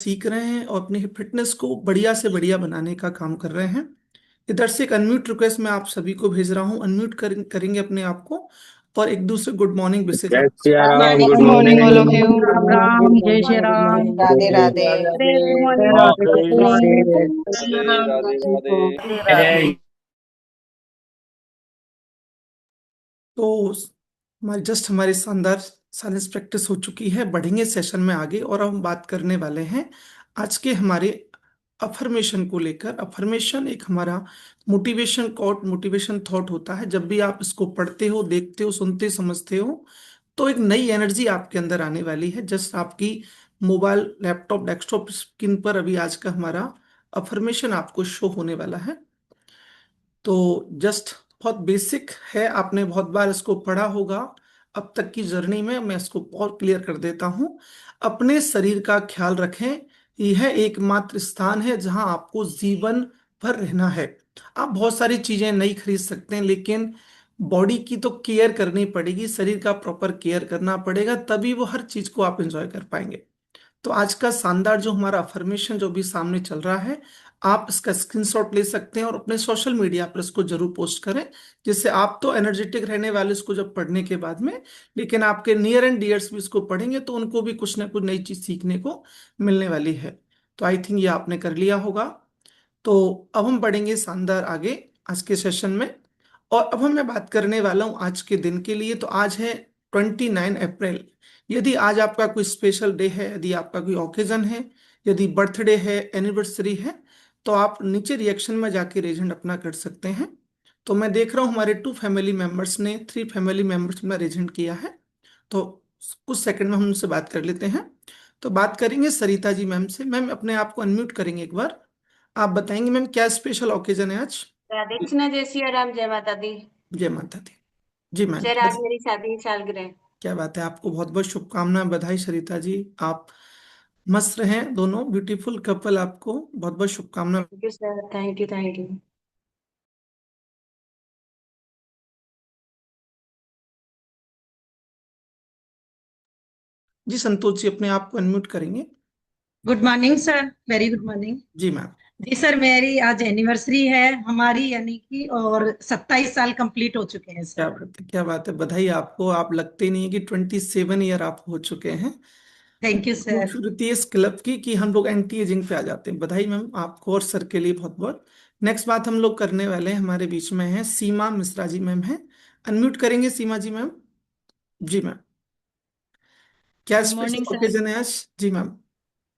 सीख रहे हैं और अपनी फिटनेस को बढ़िया से बढ़िया बनाने का काम कर रहे हैं। इधर से एक अनम्यूट रिक्वेस्ट मैं आप सभी को भेज रहा हूँ, अनम्यूट करेंगे अपने आप को और एक दूसरे गुड मॉर्निंग मैसेज जय आप। Siya good Ram, good morning. Good morning all of morning. You. Ram Ram, जय श्री राम। राधे राधे। Good morning. राधे राधे राधे राधे राधे। राधे। तो हमारी शानदार साइलेंस प्रैक्टिस हो चुकी है, बढ़ेंगे सेशन में आगे और अब हम बात करने वाले हैं आज के हमारे अफर्मेशन को लेकर। अफर्मेशन एक हमारा मोटिवेशन कोट, मोटिवेशन थॉट होता है। जब भी आप इसको पढ़ते हो, देखते हो, सुनते समझते हो तो एक नई एनर्जी आपके अंदर आने वाली है। जस्ट आपकी मोबाइल, लैपटॉप, डेस्कटॉप स्क्रीन पर अभी आज का हमारा अफर्मेशन आपको शो होने वाला है। तो जस्ट बहुत बेसिक है, आपने बहुत बार इसको पढ़ा होगा अब तक की जर्नी में। मैं इसको और क्लियर कर देता हूँ। अपने शरीर का ख्याल रखें, यह एकमात्र स्थान है जहां आपको जीवन भर रहना है। आप बहुत सारी चीजें नहीं खरीद सकते हैं, लेकिन बॉडी की तो केयर करनी पड़ेगी, शरीर का प्रॉपर केयर करना पड़ेगा, तभी वो हर चीज को आप एंजॉय कर पाएंगे। तो आज का शानदार जो हमारा अफर्मेशन जो भी सामने चल रहा है, आप इसका स्क्रीनशॉट ले सकते हैं और अपने सोशल मीडिया पर इसको जरूर पोस्ट करें, जिससे आप तो एनर्जेटिक रहने वाले इसको जब पढ़ने के बाद में, लेकिन आपके नियर एंड डियर्स भी इसको पढ़ेंगे तो उनको भी कुछ ना कुछ नई चीज सीखने को मिलने वाली है। तो आई थिंक ये आपने कर लिया होगा। तो अब हम बढ़ेंगे शानदार आगे आज के सेशन में। और अब हम मैं बात करने वाला हूँ आज के दिन के लिए। तो आज है 29 अप्रैल। यदि आज आपका कोई स्पेशल डे है, यदि आपका कोई ओकेजन है, यदि बर्थडे है, एनिवर्सरी है, तो आप नीचे रिएक्शन में जाके रेजेंड अपना कर सकते हैं। तो मैं देख रहा हूँ हमारे 2 फैमिली मेंबर्स ने, 3 फैमिली मेंबर्स में रेजेंड किया है। तो कुछ सेकंड में हम उनसे बात कर लेते हैं। तो बात करेंगे सरिता जी मैम से। मैम अपने आप को अनम्यूट करेंगे एक बार। आप बताएंगे मैम क्या स्पेशल ओकेजन है आज। राधे कृष्णा, जय सिया राम, जय माता दी। जय माता दी। जी मैम। सर, आज मेरी शादी की सालगिरह है। क्या बात है, आपको बहुत बहुत शुभकामनाएं, बधाई सरिता जी। आप मस्त रहें, दोनों ब्यूटीफुल कपल, आपको बहुत बहुत शुभकामनाएं। Thank you sir, thank you thank you. जी संतोष जी अपने आप को अनम्यूट करेंगे। Good morning sir, very good morning. जी मैम। जी सर, मेरी आज एनिवर्सरी है हमारी, यानी कि, और 27 साल कंप्लीट हो चुके हैं क्या सर। बात है, क्या बात है, बधाई आपको। आप लगते नहीं है कि 27 ईयर आप हो चुके हैं। Thank you sir. खूबसूरती है इस क्लब की कि हम लोग एंटी एजिंग पे आ जाते हैं। बधाई मैम आपको और सर के लिए बहुत बहुत। नेक्स्ट बात हम लोग करने वाले हैं, हमारे बीच में है सीमा मिश्रा जी मैम है। अनम्यूट करेंगे सीमा जी मैम। जी मैम। क्या good morning special sir. Occasion है आज। जी मैम।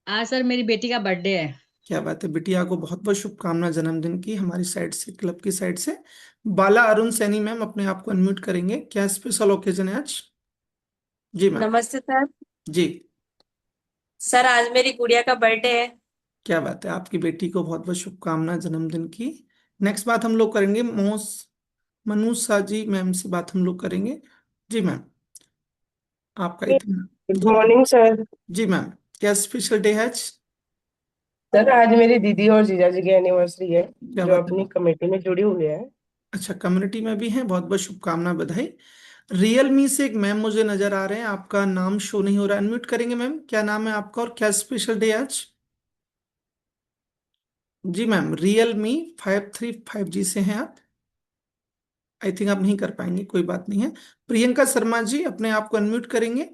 आज सर मेरी बेटी का बर्थडे है। क्या बात है, बिटिया को बहुत बहुत शुभकामना जन्मदिन की हमारी साइड से, क्लब की साइड से। बाला अरुण सैनी मैम अपने आप को अनम्यूट करेंगे। क्या स्पेशल ओकेजन है आज। जी मैम। नमस्ते सर। जी। सर, आज मेरी गुड़िया का बर्थडे है। क्या बात है, आपकी बेटी को बहुत बहुत शुभकामना जन्मदिन की। नेक्स्ट बात हम लोग करेंगे मनुषा जी मैम से बात हम लोग करेंगे। जी मैम। आपका इतना। गुड जी मैम। Morning sir. जी मैम। क्या स्पेशल डे है आज। सर, आज मेरी दीदी और जीजा जी की एनिवर्सरी है, क्या जो बात है। अपनी कमेटी में जुड़ी हुई है। अच्छा, कम्युनिटी में भी है, बहुत बहुत शुभकामना, बधाई। रियलमी से एक मैम मुझे नजर आ रहे हैं, आपका नाम शो नहीं हो रहा, अनम्यूट करेंगे मैम। क्या नाम है आपका और क्या स्पेशल डे आज। जी मैम, रियलमी 535G से हैं आप। आई थिंक आप नहीं कर पाएंगे, कोई बात नहीं है। प्रियंका शर्मा जी अपने आप को अनम्यूट करेंगे।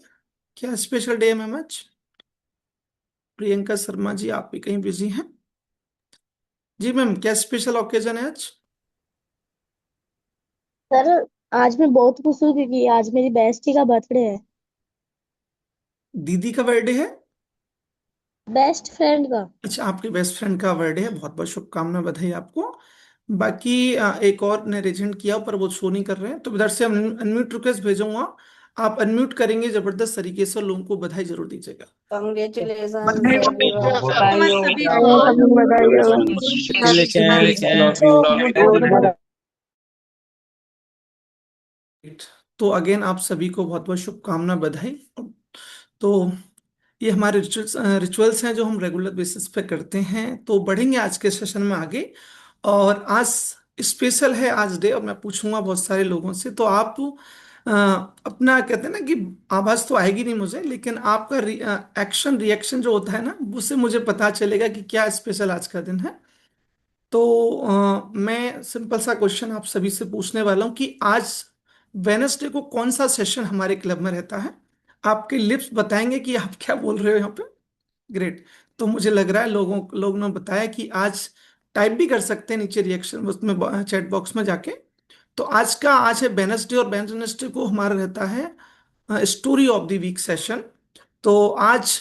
क्या स्पेशल डे है मैम आज। प्रियंका शर्मा जी आप भी कहीं बिजी हैं। जी मैम, क्या स्पेशल ओकेजन है आज। सर, आज मैं बहुत खुश हूँ क्योंकि आज मेरी बेस्टी का बर्थडे है। दीदी का बर्थडे है। बेस्ट फ्रेंड का। अच्छा, आपके बेस्ट फ्रेंड का बर्थडे है, बहुत बहुत शुभकामना, बधाई आपको। बाकी एक और ने रेजेंट किया पर वो शो नहीं कर रहे हैं, तो इधर से हम अनम्यूट रिक्वेस्ट भेजूंगा। आप अनम्यूट करेंगे जबरदस्त तरीके से, लोगों को बधाई जरूर दीजिएगा। कॉन्ग्रेचुलेशन बधाई हो, एवरीवन। बहुत मच सभी को। बधाई हो। तो अगेन आप सभी को बहुत बहुत शुभकामना, बधाई। तो ये हमारे रिचुअल्स हैं जो हम रेगुलर बेसिस पे करते हैं। तो बढ़ेंगे आज के सेशन में आगे। और आज स्पेशल है आज डे, और मैं पूछूंगा बहुत सारे लोगों से, तो आप अपना कहते हैं ना कि आवाज तो आएगी नहीं मुझे, लेकिन आपका एक्शन रिएक्शन जो होता है ना, उससे मुझे पता चलेगा कि क्या स्पेशल आज का दिन है। तो मैं सिंपल सा क्वेश्चन आप सभी से पूछने वाला हूँ कि आज वेनसडे को कौन सा सेशन हमारे क्लब में रहता है। आपके लिप्स बताएंगे कि आप क्या बोल रहे हो यहाँ पे। ग्रेट। तो मुझे लग रहा है लोगों ने बताया कि आज टाइप भी कर सकते हैं नीचे रिएक्शन उसमें, चैट बॉक्स में जाके। तो आज है वेनसडे, और वेनसडे को हमारा रहता है story of the week session. तो आज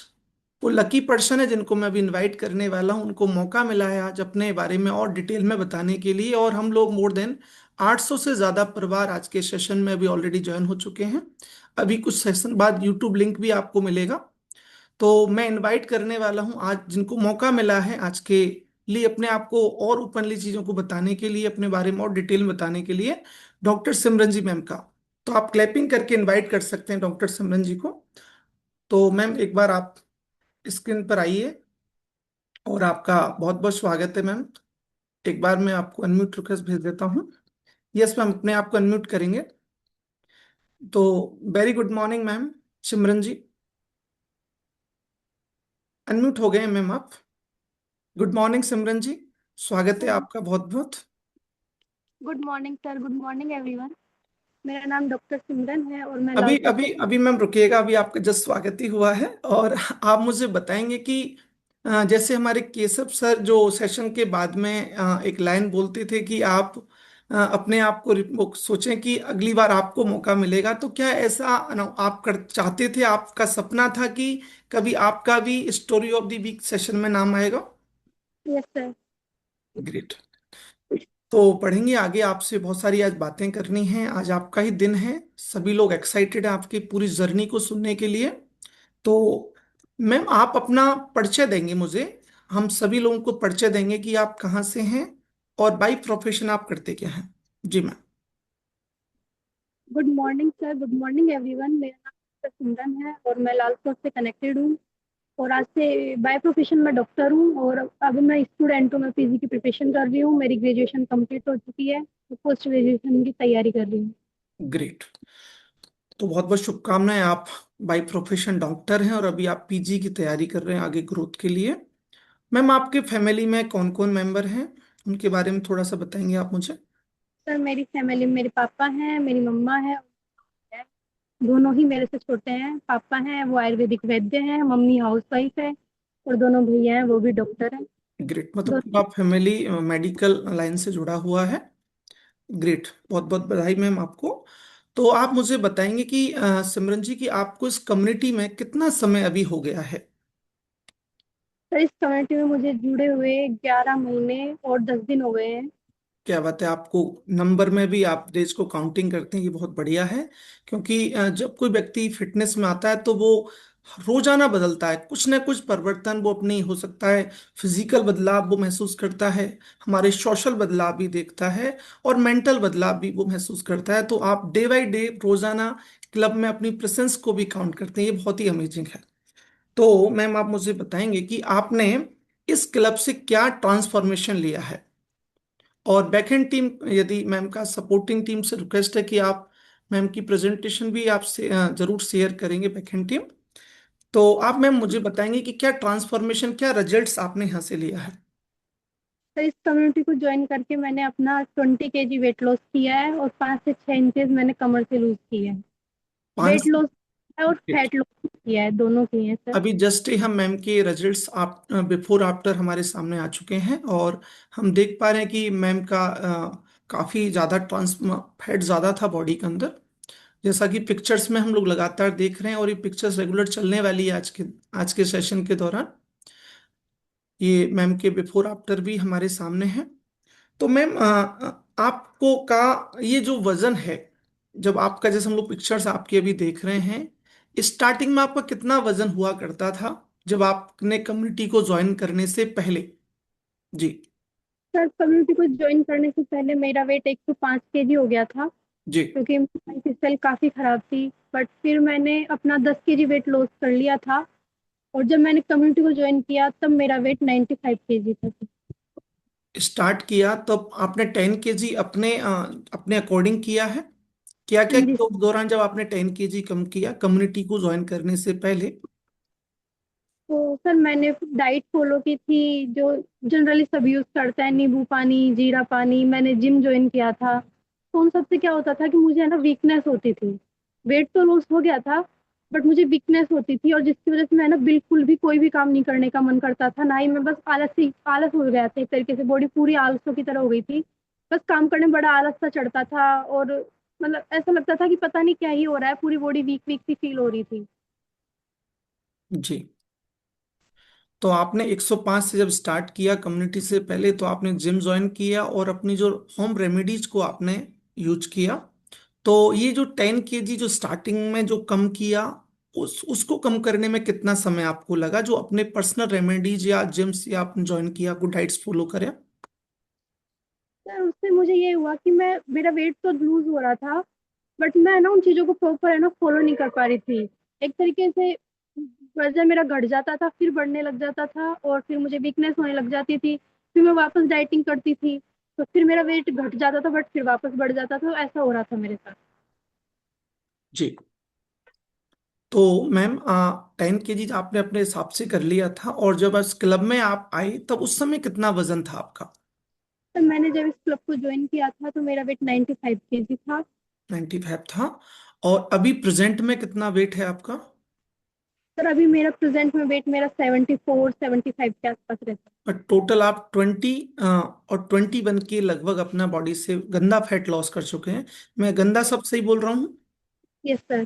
वो लकी पर्सन है जिनको मैं अभी इनवाइट करने वाला हूँ, उनको मौका मिला है आज अपने बारे में और डिटेल में बताने के लिए। और हम लोग मोर देन 800 से ज़्यादा परिवार आज के सेशन में अभी ऑलरेडी ज्वाइन हो चुके हैं। अभी कुछ सेशन बाद यूट्यूब लिंक भी आपको मिलेगा। तो मैं इनवाइट करने वाला हूँ आज जिनको मौका मिला है आज के लिए अपने आप को और ओपनली चीज़ों को बताने के लिए, अपने बारे में और डिटेल में बताने के लिए, डॉक्टर सिमरन जी मैम का। तो आप क्लैपिंग करके इनवाइट कर सकते हैं डॉक्टर सिमरन जी को। तो मैम एक बार आप स्क्रीन पर आइए, और आपका बहुत बहुत स्वागत है मैम। एक बार मैं आपको अनम्यूट रिक्वेस्ट भेज देता हूँ। यस मैम, अपने आप को अनम्यूट करेंगे। तो वेरी गुड मॉर्निंग मैम सिमरन जी। अनम्यूट हो गए हैं मैम आप। गुड मॉर्निंग सिमरन जी, स्वागत है आपका बहुत बहुत। Good morning sir, good morning everyone. मेरा नाम डॉक्टर सिमरन है और मैं अभी लालपुर अभी से। अभी मैम रुकिएगा, अभी आपका जस्ट स्वागत ही हुआ है। और आप मुझे बताएंगे कि जैसे हमारे केशव सर जो सेशन के बाद में एक लाइन बोलते थे कि आप अपने आप को वो सोचें कि अगली बार आपको मौका मिलेगा, तो क्या ऐसा आप कर चाहते थे, आपका सपना था कि कभी आपका भी story of the week session में नाम आएगा। Yes sir. ग्रेट। तो पढ़ेंगे आगे, आपसे बहुत सारी आज बातें करनी हैं। आज आपका ही दिन है, सभी लोग एक्साइटेड हैं आपकी पूरी जर्नी को सुनने के लिए। तो मैम आप अपना परिचय देंगे मुझे, हम सभी लोगों को परिचय देंगे कि आप कहाँ से हैं और बाई प्रोफेशन आप करते क्या हैं। जी ma'am. Good morning sir, good morning everyone. मेरा नाम डॉक्टर सिमरन है और मैं लालपुर से कनेक्टेड हूँ। और आज से बाय प्रोफेशन में डॉक्टर हूँ और अब मैं स्टूडेंट हूँ। मैं पीजी की प्रिपरेशन कर रही हूँ। मेरी ग्रेजुएशन कंप्लीट हो चुकी है, तो पोस्ट ग्रेजुएशन की तैयारी कर रही हूँ। ग्रेट। तो बहुत बहुत शुभकामनाएं, आप बाई प्रोफेशन डॉक्टर हैं और अभी आप पीजी की तैयारी कर रहे हैं आगे ग्रोथ के लिए। मैम आपके फैमिली में कौन कौन मेंबर हैं, उनके बारे में थोड़ा सा बताएंगे आप मुझे। सर मेरी फैमिली में मेरे पापा हैं, मेरी मम्मा है। दोनों ही मेरे से छोटे हैं। पापा हैं वो आयुर्वेदिक वैद्य हैं, मम्मी हाउस वाइफ है और दोनों भैया हैं वो भी डॉक्टर हैं। ग्रेट, मतलब पूरा दोनों। फैमिली मेडिकल लाइन से जुड़ा हुआ है। ग्रेट, बहुत बहुत बधाई मैम आपको। तो आप मुझे बताएंगे कि सिमरन जी, कि आपको इस कम्युनिटी में कितना समय अभी हो गया है। सर इस कम्युनिटी में मुझे जुड़े हुए 11 महीने और 10 दिन हो गए हैं। क्या बात है, आपको नंबर में भी आप डेज को काउंटिंग करते हैं, ये बहुत बढ़िया है। क्योंकि जब कोई व्यक्ति फिटनेस में आता है तो वो रोजाना बदलता है, कुछ ना कुछ परिवर्तन वो अपनी हो सकता है, फिजिकल बदलाव वो महसूस करता है, हमारे सोशल बदलाव भी देखता है, और मेंटल बदलाव भी वो महसूस करता है। तो आप डे बाय डे रोजाना क्लब में अपनी प्रेजेंस को भी काउंट करते हैं, ये बहुत ही अमेजिंग है। तो मैम आप मुझे बताएंगे कि आपने इस क्लब से क्या ट्रांसफॉर्मेशन लिया है। और बैकएंड टीम, यदि मैम का सपोर्टिंग टीम से रिक्वेस्ट है कि आप मैम की प्रेजेंटेशन भी आप से, जरूर शेयर करेंगे बैकएंड टीम। तो आप मैम मुझे बताएंगे कि क्या ट्रांसफॉर्मेशन, क्या रिजल्ट्स आपने यहाँ से लिया है। सर इस कम्युनिटी को ज्वाइन करके मैंने अपना 20 kg वेट लॉस किया है और 5 से 6 इंचेस मैंने कमर से लूज किया है। पाँच। वेट लॉस है और फैट लॉस किया है, दोनों किए हैं सर। अभी जस्ट ही हम मैम के रिजल्ट्स आप बिफोर आफ्टर हमारे सामने आ चुके हैं, और हम देख पा रहे हैं कि मैम का काफ़ी ज़्यादा ट्रांस फैट ज़्यादा था बॉडी के अंदर, जैसा कि पिक्चर्स में हम लोग लगातार देख रहे हैं, और ये पिक्चर्स रेगुलर चलने वाली है आज के सेशन के दौरान। ये मैम के बिफोर आफ्टर भी हमारे सामने हैं। तो मैम आपको का ये जो वजन है, जब आपका, जैसे हम लोग पिक्चर्स आपकी अभी देख रहे हैं, स्टार्टिंग में आपका कितना वजन हुआ करता था जब आपने कम्युनिटी को ज्वाइन करने से पहले। जी। सर कम्युनिटी को ज्वाइन करने से पहले मेरा वेट 105 kg हो गया था, जी। क्योंकि मेरी फिजिकल काफ़ी ख़राब थी। बट फिर मैंने अपना 10 kg वेट लॉस कर लिया था और जब मैंने कम्युनिटी को ज्वाइन किया तब मेरा वेट 95 kg था। स्टार्ट किया तब आपने 10 केजी अपने अपने अकॉर्डिंग किया है, क्या हाँ क्या जी। किया उस दौरान जब आपने 10 kg कम किया कम्युनिटी को ज्वाइन करने से पहले? तो सर मैंने डाइट फॉलो की थी जो जनरली सब यूज करते हैं, नींबू पानी, जीरा पानी। मैंने जिम ज्वाइन किया था। तो उन सबसे क्या होता था कि मुझे है ना वीकनेस होती थी। वेट तो लॉस हो गया था, बट मुझे वीकनेस होती थी, और जिसकी वजह से मैं ना बिल्कुल भी कोई भी काम नहीं करने का मन करता था, ना ही मैं, बस आलस हो गया था एक तरीके से। बॉडी पूरी आलसों की तरह हो गई थी। बस काम करने में बड़ा आलस सा चढ़ता था, और मतलब ऐसा लगता था कि पता नहीं क्या ही हो रहा है, पूरी बॉडी वीक वीक सी फील हो रही थी। जी। तो आपने 105 से जब स्टार्ट किया कम्युनिटी से पहले, तो आपने जिम ज्वाइन किया और अपनी जो होम रेमेडीज को आपने यूज किया। तो ये जो 10 kg जो स्टार्टिंग में जो कम किया, उसको कम करने में कितना समय आपको लगा, जो अपने पर्सनल रेमेडीज या जिम्स या आपने ज्वाइन किया, आपको डाइट्स फॉलो करें? सर उससे मुझे ये हुआ कि मैं, मेरा वेट तो लूज हो रहा था, बट मैं ना उन चीजों को प्रॉपर है ना फॉलो नहीं कर पा रही थी। एक तरीके से वजन मेरा घट जाता था, फिर बढ़ने लग जाता था, और फिर मुझे वीकनेस होने लग जाती थी। फिर मैं वापस डाइटिंग करती थी, तो फिर मेरा वेट घट जाता था, बट फिर वापस बढ़ जाता था। ऐसा हो रहा था मेरे साथ। जी। तो मैम 10 kg आपने अपने हिसाब से कर लिया था, और जब इस क्लब में आप आई तब उस समय कितना वजन था आपका? तो मैंने जब इस क्लब को ज्वाइन किया था तो मेरा वेट 95 kg था। 95 था। और अभी प्रेजेंट में कितना वेट है आपका? सर अभी मेरा प्रेजेंट में वेट मेरा 74-75 के आसपास रहता और टोटल आप 21 के लगभग अपना बॉडी से गंदा फैट लॉस कर चुके हैं। मैं गंदा सब सही बोल रहा हूँ? है। Yes sir.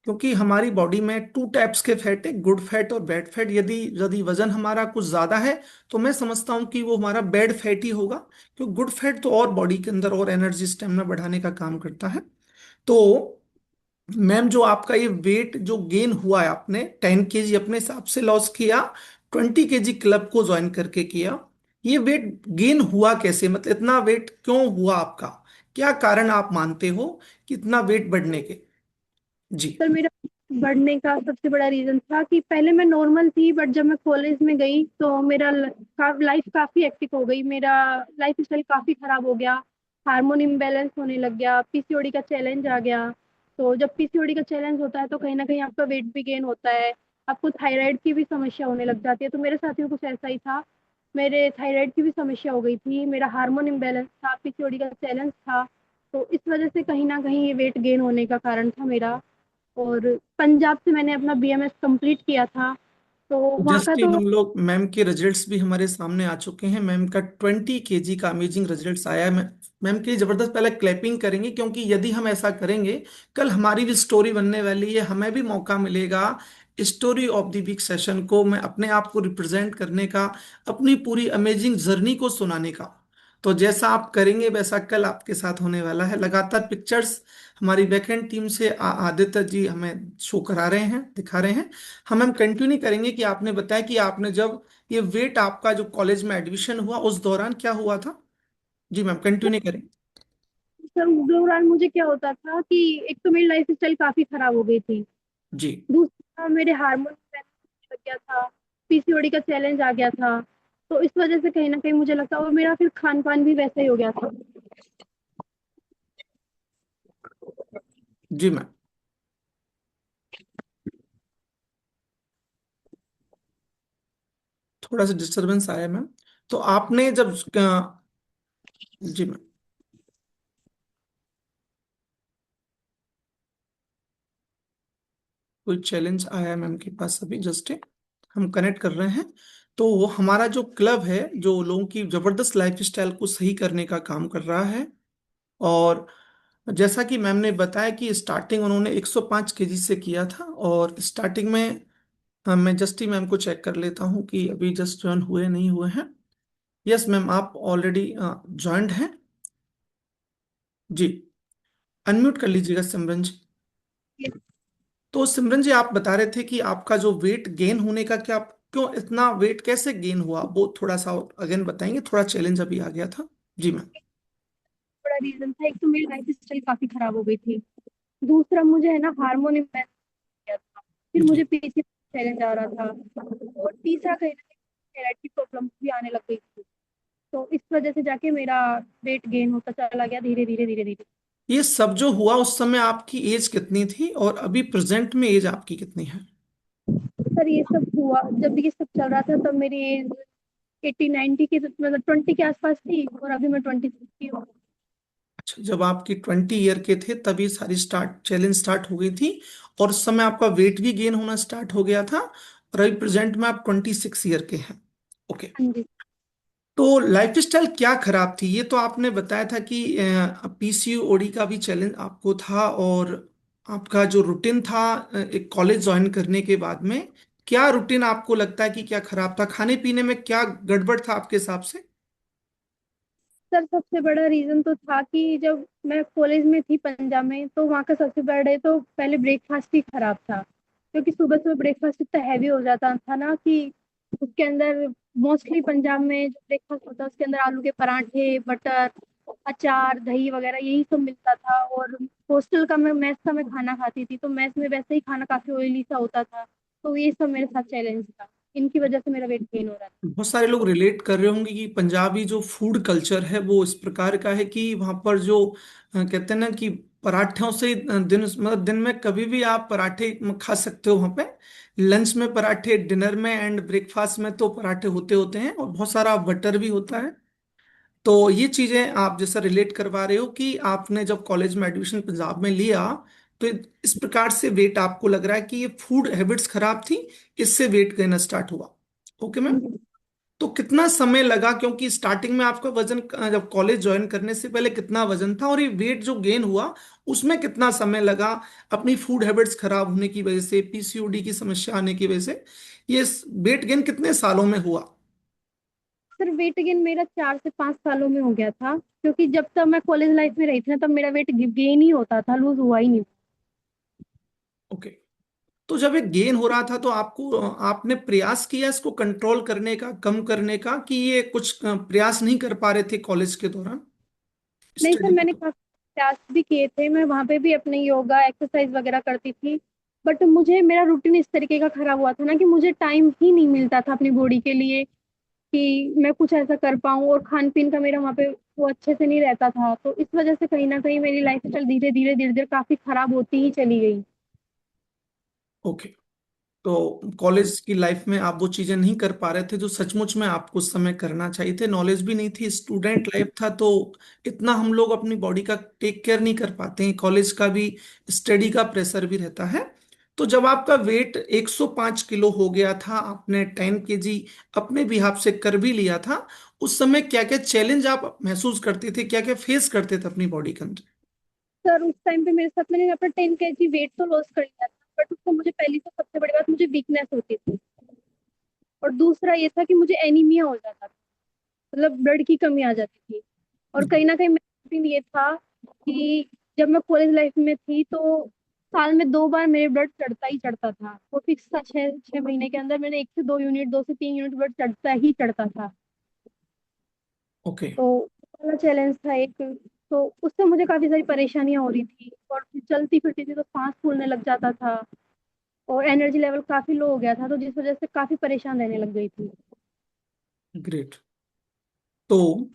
क्योंकि हमारी बॉडी में 2 टाइप्स के फैट है, गुड फैट और बैड फैट। यदि यदि वजन हमारा कुछ ज्यादा है तो मैं समझता हूँ कि वो हमारा बैड फैट ही होगा, क्योंकि गुड फैट तो और बॉडी के अंदर और एनर्जी स्टेमिना बढ़ाने का काम करता है। तो मैम, जो आपका ये वेट जो गेन हुआ है, आपने 10 kg अपने हिसाब से लॉस किया, 20 kg क्लब को ज्वाइन करके किया, ये वेट गेन हुआ कैसे? मतलब इतना वेट क्यों हुआ आपका? क्या कारण आप मानते हो कि इतना वेट बढ़ने के? जी। सर मेरा बढ़ने का सबसे बड़ा रीजन था कि पहले मैं नॉर्मल थी, बट जब मैं कॉलेज में गई तो मेरा लाइफ काफी एक्टिव हो गई। मेरा लाइफ स्टाइल काफी खराब हो गया। हार्मोन इम्बैलेंस होने लग गया, पीसीओडी का चैलेंज आ गया। तो जब पीसीओडी का चैलेंज होता है तो कहीं ना कहीं आपका वेट भी गेन होता है। आपको थायराइड की भी समस्या होने लग जाती है। तो मेरे साथ भी कुछ ऐसा ही था। मेरे थायराइड की भी समस्या हो गई थी, मेरा हार्मोन इम्बैलेंस था, पीसीओडी का चैलेंज था। तो इस वजह से कहीं ना कहीं ये वेट गेन होने का कारण था मेरा। और पंजाब से मैंने अपना बीएमएस कंप्लीट किया था, तो वहाँ का जस्ट ही तो। हम लोग मैम के रिजल्ट्स भी हमारे सामने आ चुके हैं। मैम का 20 kg का अमेजिंग रिजल्ट्स आया है। मैम के लिए जबरदस्त पहले क्लैपिंग करेंगे, क्योंकि यदि हम ऐसा करेंगे, कल हमारी भी स्टोरी बनने वाली है, हमें भी मौका मिलेगा story of the week session को मैं अपने आप को रिप्रेजेंट करने का, अपनी पूरी अमेजिंग जर्नी को सुनाने का। तो जैसा आप करेंगे वैसा कल आपके साथ होने वाला है। लगातार पिक्चर्स हमारी बैकएंड टीम से आदित्य जी हमें शो करा रहे हैं, दिखा रहे हैं। हम कंटिन्यू करेंगे कि आपने बताया कि आपने जब ये वेट आपका जो कॉलेज में एडमिशन हुआ उस दौरान क्या हुआ था। जी मैम, कंटिन्यू करें। सर उस दौरान मुझे क्या होता था कि एक तो मेरी लाइफ स्टाइल काफी खराब हो गई थी। जी। दूसरा मेरे हार्मोन लग गया था, पीसीओडी का चैलेंज आ गया था। तो इस वजह से कहीं ना कहीं मुझे लगता है, और मेरा फिर खान पान भी वैसा ही हो गया था। जी मैम। थोड़ा सा डिस्टरबेंस आया मैम। तो आपने जब जी मैम, कोई चैलेंज आया है मैम के पास अभी, जस्ट हम कनेक्ट कर रहे हैं। तो हमारा जो क्लब है, जो लोगों की जबरदस्त लाइफ स्टाइल को सही करने का काम कर रहा है। और जैसा कि मैम ने बताया कि स्टार्टिंग उन्होंने 105 kg से किया था, और स्टार्टिंग में मैं जस्ट ही मैम को चेक कर लेता हूँ कि अभी जस्ट ज्वाइन हुए नहीं हुए हैं। यस मैम, आप ऑलरेडी ज्वाइंट हैं। जी। अनम्यूट कर लीजिएगा सिमरन जी। तो सिमरन जी, आप बता रहे थे कि आपका जो वेट गेन होने का क्या, क्यों इतना वेट कैसे गेन हुआ, वो थोड़ा सा अगेन बताएंगे? थोड़ा चैलेंज अभी आ गया था। जी मैम। बड़ा रीजन था, एक तो मेरी लाइफ स्टाइल काफी खराब हो गई थी। दूसरा मुझे है ना हार्मोन इम्बैलेंस गया था। फिर मुझे जी। पीसीओडी चैलेंज आ रहा था। और तीसरा कहीं ना कहीं थायराइड की प्रॉब्लम भी आने लग गई थी। तो इस वजह से जाके मेरा वेट गेन होता चला गया, धीरे धीरे धीरे धीरे। ये सब जो हुआ उस समय आपकी एज कितनी थी और अभी प्रेजेंट में एज आपकी कितनी है? सर ये सब हुआ जब ये सब चल रहा था तब मेरी एज 80-90 की, मतलब 20 के आसपास थी, और अभी मैं 26 की हूँ। अच्छा, जब आपकी 20 ईयर के थे तभी सारी चैलेंज स्टार्ट हो गई थी, और उस समय आपका वेट भी गेन होना स्टार्ट हो गया था, और अभी प्रेजेंट में आप 26 ईयर के हैं। ओके। हाँ जी। तो लाइफस्टाइल क्या खराब थी, ये तो आपने बताया था कि पीसीओडी का भी चैलेंज आपको था, और आपका जो रूटीन था एक कॉलेज ज्वाइन करने के बाद में, क्या रूटीन आपको लगता है कि क्या खराब था, खाने पीने में क्या गड़बड़ था आपके हिसाब से? सर सबसे बड़ा रीजन तो था कि जब मैं कॉलेज में थी पंजाब में, तो वहाँ का सबसे बड़े तो पहले ब्रेकफास्ट ही खराब था, क्योंकि सुबह सुबह ब्रेकफास्ट इतना हैवी हो जाता था ना कि उसके अंदर, मोस्टली पंजाब में जो ब्रेकफास्ट होता है उसके अंदर आलू के पराठे, बटर, अचार, दही वगैरह यही सब मिलता था। और हॉस्टल का, मैं मेस का मैं खाना खाती थी, तो मेस में वैसे ही खाना काफी ऑयली सा होता था। तो ये सब मेरे साथ चैलेंज था, इनकी वजह से मेरा वेट गेन हो रहा था। बहुत सारे लोग रिलेट कर रहे होंगे कि पंजाबी जो फूड कल्चर है वो इस प्रकार का है कि वहां पर जो कहते हैं ना कि पराठों से दिन, मतलब दिन में कभी भी आप पराठे खा सकते हो वहां पे। लंच में पराठे, डिनर में एंड ब्रेकफास्ट में तो पराठे होते होते हैं, और बहुत सारा बटर भी होता है। तो ये चीजें आप जैसा रिलेट करवा रहे हो कि आपने जब कॉलेज में एडमिशन पंजाब में लिया, तो इस प्रकार से वेट आपको लग रहा है कि ये फूड हैबिट्स खराब थी, इससे वेट कहना स्टार्ट हुआ। Okay ma'am. हाँ जी। तो कितना समय लगा, क्योंकि स्टार्टिंग में आपका वजन जब कॉलेज ज्वाइन करने से पहले कितना वजन था, और ये वेट जो गेन हुआ उसमें कितना समय लगा, अपनी फूड हैबिट्स खराब होने की वजह से, पीसीओडी की समस्या आने की वजह से, ये वेट गेन कितने सालों में हुआ? सर वेट गेन मेरा 4 से 5 सालों में हो गया था, क्योंकि जब तक मैं कॉलेज लाइफ में रही थी ना, तब मेरा वेट गेन ही होता था, लूज हुआ ही नहीं। ओके। तो जब ये गेन हो रहा था तो आपको आपने प्रयास किया इसको कंट्रोल करने का, कम करने का, कि ये कुछ प्रयास नहीं कर पा रहे थे कॉलेज के दौरान नहीं सर, स्टडी मैंने को? काफी प्रयास भी किए थे, मैं वहां पे भी अपने योगा एक्सरसाइज वगैरह करती थी। बट मुझे मेरा रूटीन इस तरीके का खराब हुआ था ना कि मुझे टाइम ही नहीं मिलता था अपनी बॉडी के लिए, कि मैं कुछ ऐसा कर पाऊँ। और खान पीन का मेरा वहाँ पे वो अच्छे से नहीं रहता था, तो इस वजह से कहीं ना कहीं मेरी लाइफ स्टाइल धीरे धीरे काफी खराब होती ही चली गई। ओके। तो कॉलेज की लाइफ में आप वो चीजें नहीं कर पा रहे थे जो सचमुच में आपको उस समय करना चाहिए थे, नॉलेज भी नहीं थी, स्टूडेंट लाइफ था, तो इतना हम लोग अपनी बॉडी का टेक केयर नहीं कर पाते हैं, कॉलेज का भी स्टडी का प्रेशर भी रहता है। तो जब आपका वेट 105 किलो हो गया था, आपने 10 kg अपने भी हाथ से कर भी लिया था, उस समय क्या क्या चैलेंज आप महसूस करते थे, क्या क्या फेस करते थे अपनी बॉडी के अंदर? सर उस टाइम पे मेरे साथ, मैंने अपना 10 kg वेट तो लॉस कर लिया था, बट उसको मुझे पहली तो सबसे बड़ी बात, मुझे वीकनेस होती थी। और दूसरा ये था कि मुझे एनीमिया हो जाता था, मतलब ब्लड की कमी आ जाती थी। और कहीं ना कहीं मेरा रूटीन ये था कि जब मैं कॉलेज लाइफ में थी, तो साल में 2 बार मेरे ब्लड चढ़ता ही चढ़ता था, वो फिक्स था। 6 6 महीने के अंदर मैंने 1 से 2 यूनिट, 2 से 3 यूनिट ब्लड चढ़ता ही चढ़ता था। ओके। तो वाला चैलेंज था एक। तो उससे मुझे काफी सारी परेशानियां हो रही थी, और चलती फिरती थी तो सांस फूलने लग जाता था, और एनर्जी लेवल काफी लो हो गया था, तो जिस वजह से काफी परेशान रहने लग गई थी। ग्रेट। तो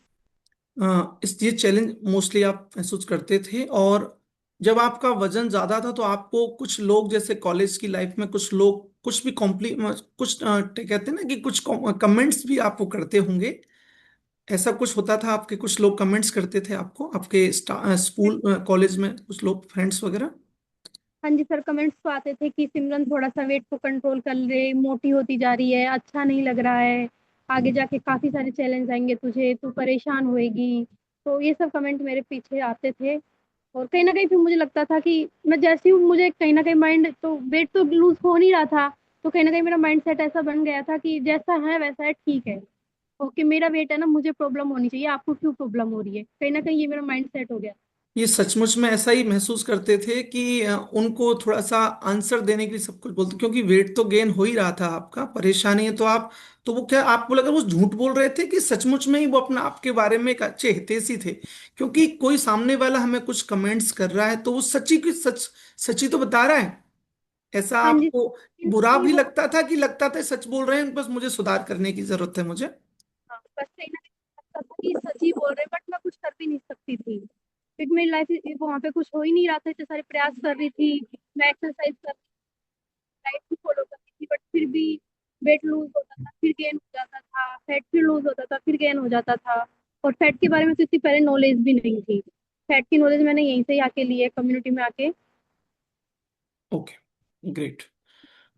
इस ये चैलेंज मोस्टली आप महसूस करते थे, और जब आपका वजन ज्यादा था तो आपको कुछ लोग, जैसे कॉलेज की लाइफ में कुछ लोग कुछ भी कुछ कहते हैं ना कि कुछ कमेंट्स भी आपको करते होंगे, ऐसा कुछ होता था आपके? कुछ लोग कमेंट्स करते थे आपको आपके स्कूल कॉलेज में, कुछ लोग फ्रेंड्स वगैरह? हाँ जी सर, कमेंट्स तो आते थे कि सिमरन थोड़ा सा वेट को कंट्रोल कर ले, मोटी होती जा रही है, अच्छा नहीं लग रहा है, आगे जाके काफी सारे चैलेंज आएंगे तुझे, तू परेशान होएगी। तो ये सब कमेंट मेरे पीछे आते थे। और कहीं ना कहीं फिर मुझे लगता था कि मैं जैसी हूँ, मुझे कहीं ना कहीं माइंड तो, वेट तो लूज हो नहीं रहा था, तो कहीं ना कहीं मेरा माइंड सेट ऐसा बन गया था कि जैसा है वैसा है, ठीक है, ओके मेरा वेट है ना, मुझे प्रॉब्लम होनी चाहिए, आपको क्यों प्रॉब्लम हो रही है, कहीं ना कहीं ये मेरा माइंड सेट हो गया। ये सचमुच में ऐसा ही महसूस करते थे कि उनको थोड़ा सा आंसर देने के लिए सब कुछ बोलते, क्योंकि वेट तो गेन हो ही रहा था, आपका परेशानी है, तो आप, तो वो क्या आपको लगा वो झूठ बोल रहे थे कि सचमुच में ही वो अपना आपके बारे में एक अच्छे हितैषी थे? क्योंकि कोई सामने वाला हमें कुछ कमेंट्स कर रहा है तो वो सच्ची की सच्ची तो बता रहा है। ऐसा हाँ जी। आपको बुरा भी वो, लगता था कि लगता था सच बोल रहे हैं, बस मुझे सुधार करने की जरूरत है मुझे? हाँ, बस कहीं ना कहीं लगता था कि सच ही बोल रहे, बट मैं कुछ कर भी नहीं सकती थी। क्योंकि मेरी लाइफ वहाँ पे कुछ हो ही नहीं रहा था, इतने सारे प्रयास कर रही थी, मैं एक्सरसाइज कर डाइट भी फॉलो कर रही थी, बट फिर भी वेट लूज होता था, फिर गेन हो जाता था, फैट फिर लूज होता था, फिर गेन हो जाता था। और फैट के बारे में तो इतनी पहले नॉलेज भी नहीं थी। फैट की नॉलेज मैंने यहीं से ही आके ली है, कम्युनिटी में आके। Okay, great.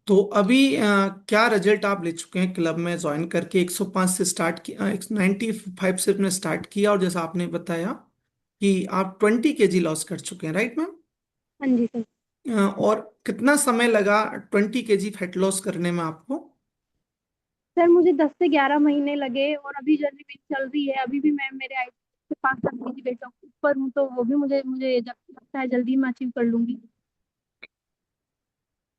तो अभी क्या रिजल्ट आप ले चुके हैं क्लब में ज्वाइन करके? 105 से स्टार्ट किया, 95 से आपने स्टार्ट किया, और जैसा आपने बताया कि आप 20 kg लॉस कर चुके हैं, राइट मैम? हाँ जी सर। और कितना समय लगा 20 kg फैट लॉस करने में आपको? सर मुझे 10 से 11 महीने लगे, और अभी जर्नी मेरी चल रही है। अभी भी मैं मेरे आई से 5-7 kg वेट ऊपर हूँ, तो वो भी मुझे मुझे लगता है जल्दी मैं अचीव कर लूंगी।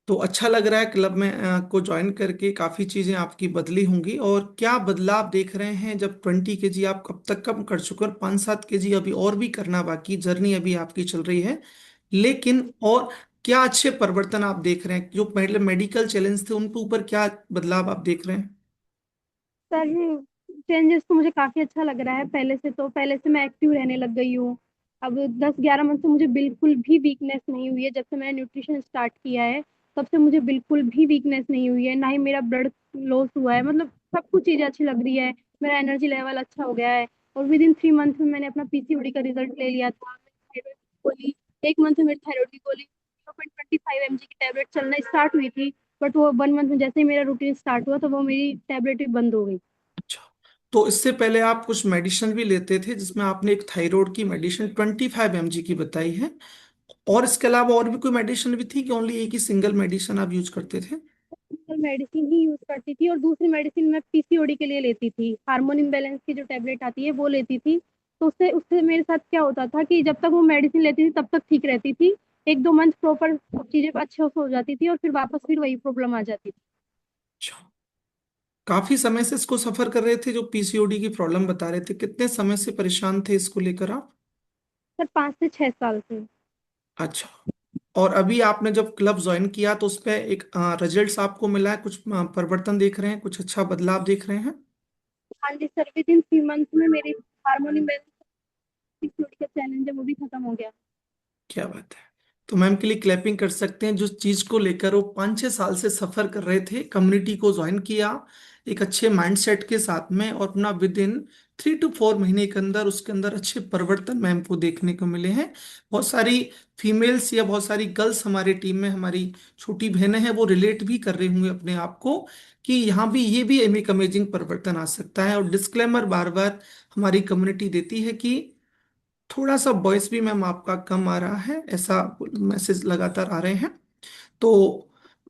तो अच्छा लग रहा है क्लब में को ज्वाइन करके, काफी चीजें आपकी बदली होंगी। और क्या बदलाव देख रहे हैं जब 20 kg आप कब तक कम कर चुके हैं, और 5-7 kg अभी और भी करना बाकी, जर्नी अभी आपकी चल रही है, लेकिन और क्या अच्छे परिवर्तन आप देख रहे हैं? जो पहले मेडिकल चैलेंज थे उनके ऊपर क्या बदलाव आप देख रहे हैं? सर चेंजेस तो मुझे काफी अच्छा लग रहा है। पहले से मैं एक्टिव रहने लग गई हूँ। अब 10-11 मंथ से मुझे बिल्कुल भी वीकनेस नहीं हुई है। जब से मैंने न्यूट्रिशन स्टार्ट किया है, तब से मुझे बिल्कुल भी वीकनेस नहीं हुई है, ना ही मेरा ब्लड लॉस हुआ है। मतलब सब कुछ चीजें अच्छी लग रही है। मेरा एनर्जी लेवल अच्छा हो गया है। और विद इन 3 मंथ में मैंने अपना पीसीओडी का रिजल्ट ले लिया था। थायराइड की गोली, एक मंथ में मेरी थायराइड की गोली 0.25 mg की टैबलेट चलना स्टार्ट हुई थी, बट वो 1 मंथ में जैसे ही मेरा रूटीन स्टार्ट हुआ, तो वो मेरी टैबलेट भी बंद हो गई। अच्छा, तो इससे पहले आप कुछ मेडिसिन भी लेते थे, जिसमें आपने एक थायराइड की मेडिसिन 25 mg की बताई है, और इसके अलावा और भी कोई मेडिसिन भी थी कि ओनली एक ही सिंगल मेडिसिन आप यूज करते थे? मेडिसिन ही यूज करती थी, और दूसरी मेडिसिन मैं पीसीओडी के लिए लेती थी। हार्मोन इम्बेलेंस की जो टेबलेट आती है वो लेती थी। तो उससे उससे मेरे साथ क्या होता था कि जब तक वो मेडिसिन लेती थी तब तक ठीक रहती थी। 1-2 मंथ प्रॉपर चीजें अच्छे से हो जाती थी, और फिर वापस फिर वही प्रॉब्लम आ जाती थी। अच्छा, काफी समय से इसको सफर कर रहे थे, जो पीसीओडी की प्रॉब्लम बता रहे थे, कितने समय से परेशान थे इसको लेकर आप? सर 5 से 6 साल से। अच्छा, और अभी आपने जब क्लब ज्वाइन किया तो उस पे एक रिजल्ट्स आपको मिला है, कुछ परिवर्तन देख रहे हैं, कुछ अच्छा बदलाव देख रहे हैं? हाँ जी सर, विद इन 3 मंथ में मेरी हार्मोन इम्बेलेंस पीसीओडी का चैलेंज है वो भी खत्म हो गया। क्या बात है! तो मैम के लिए क्लैपिंग कर सकते हैं, जो चीज को लेकर वो 5-6 साल से सफर कर रहे थे, कम्युनिटी को ज्वाइन किया एक अच्छे माइंडसेट के साथ में, और अपना विद इन 3 to 4 महीने के अंदर उसके अंदर अच्छे परिवर्तन मैम को देखने को मिले हैं। बहुत सारी फीमेल्स या बहुत सारी गर्ल्स हमारे टीम में, हमारी छोटी बहनें हैं, वो रिलेट भी कर रही होंगी अपने आप को कि यहाँ भी ये भी एक अमेजिंग परिवर्तन आ सकता है। और डिस्क्लेमर बार बार हमारी कम्युनिटी देती है कि थोड़ा सा वॉइस भी मैम आपका कम आ रहा है, ऐसा मैसेज लगातार आ रहे हैं। तो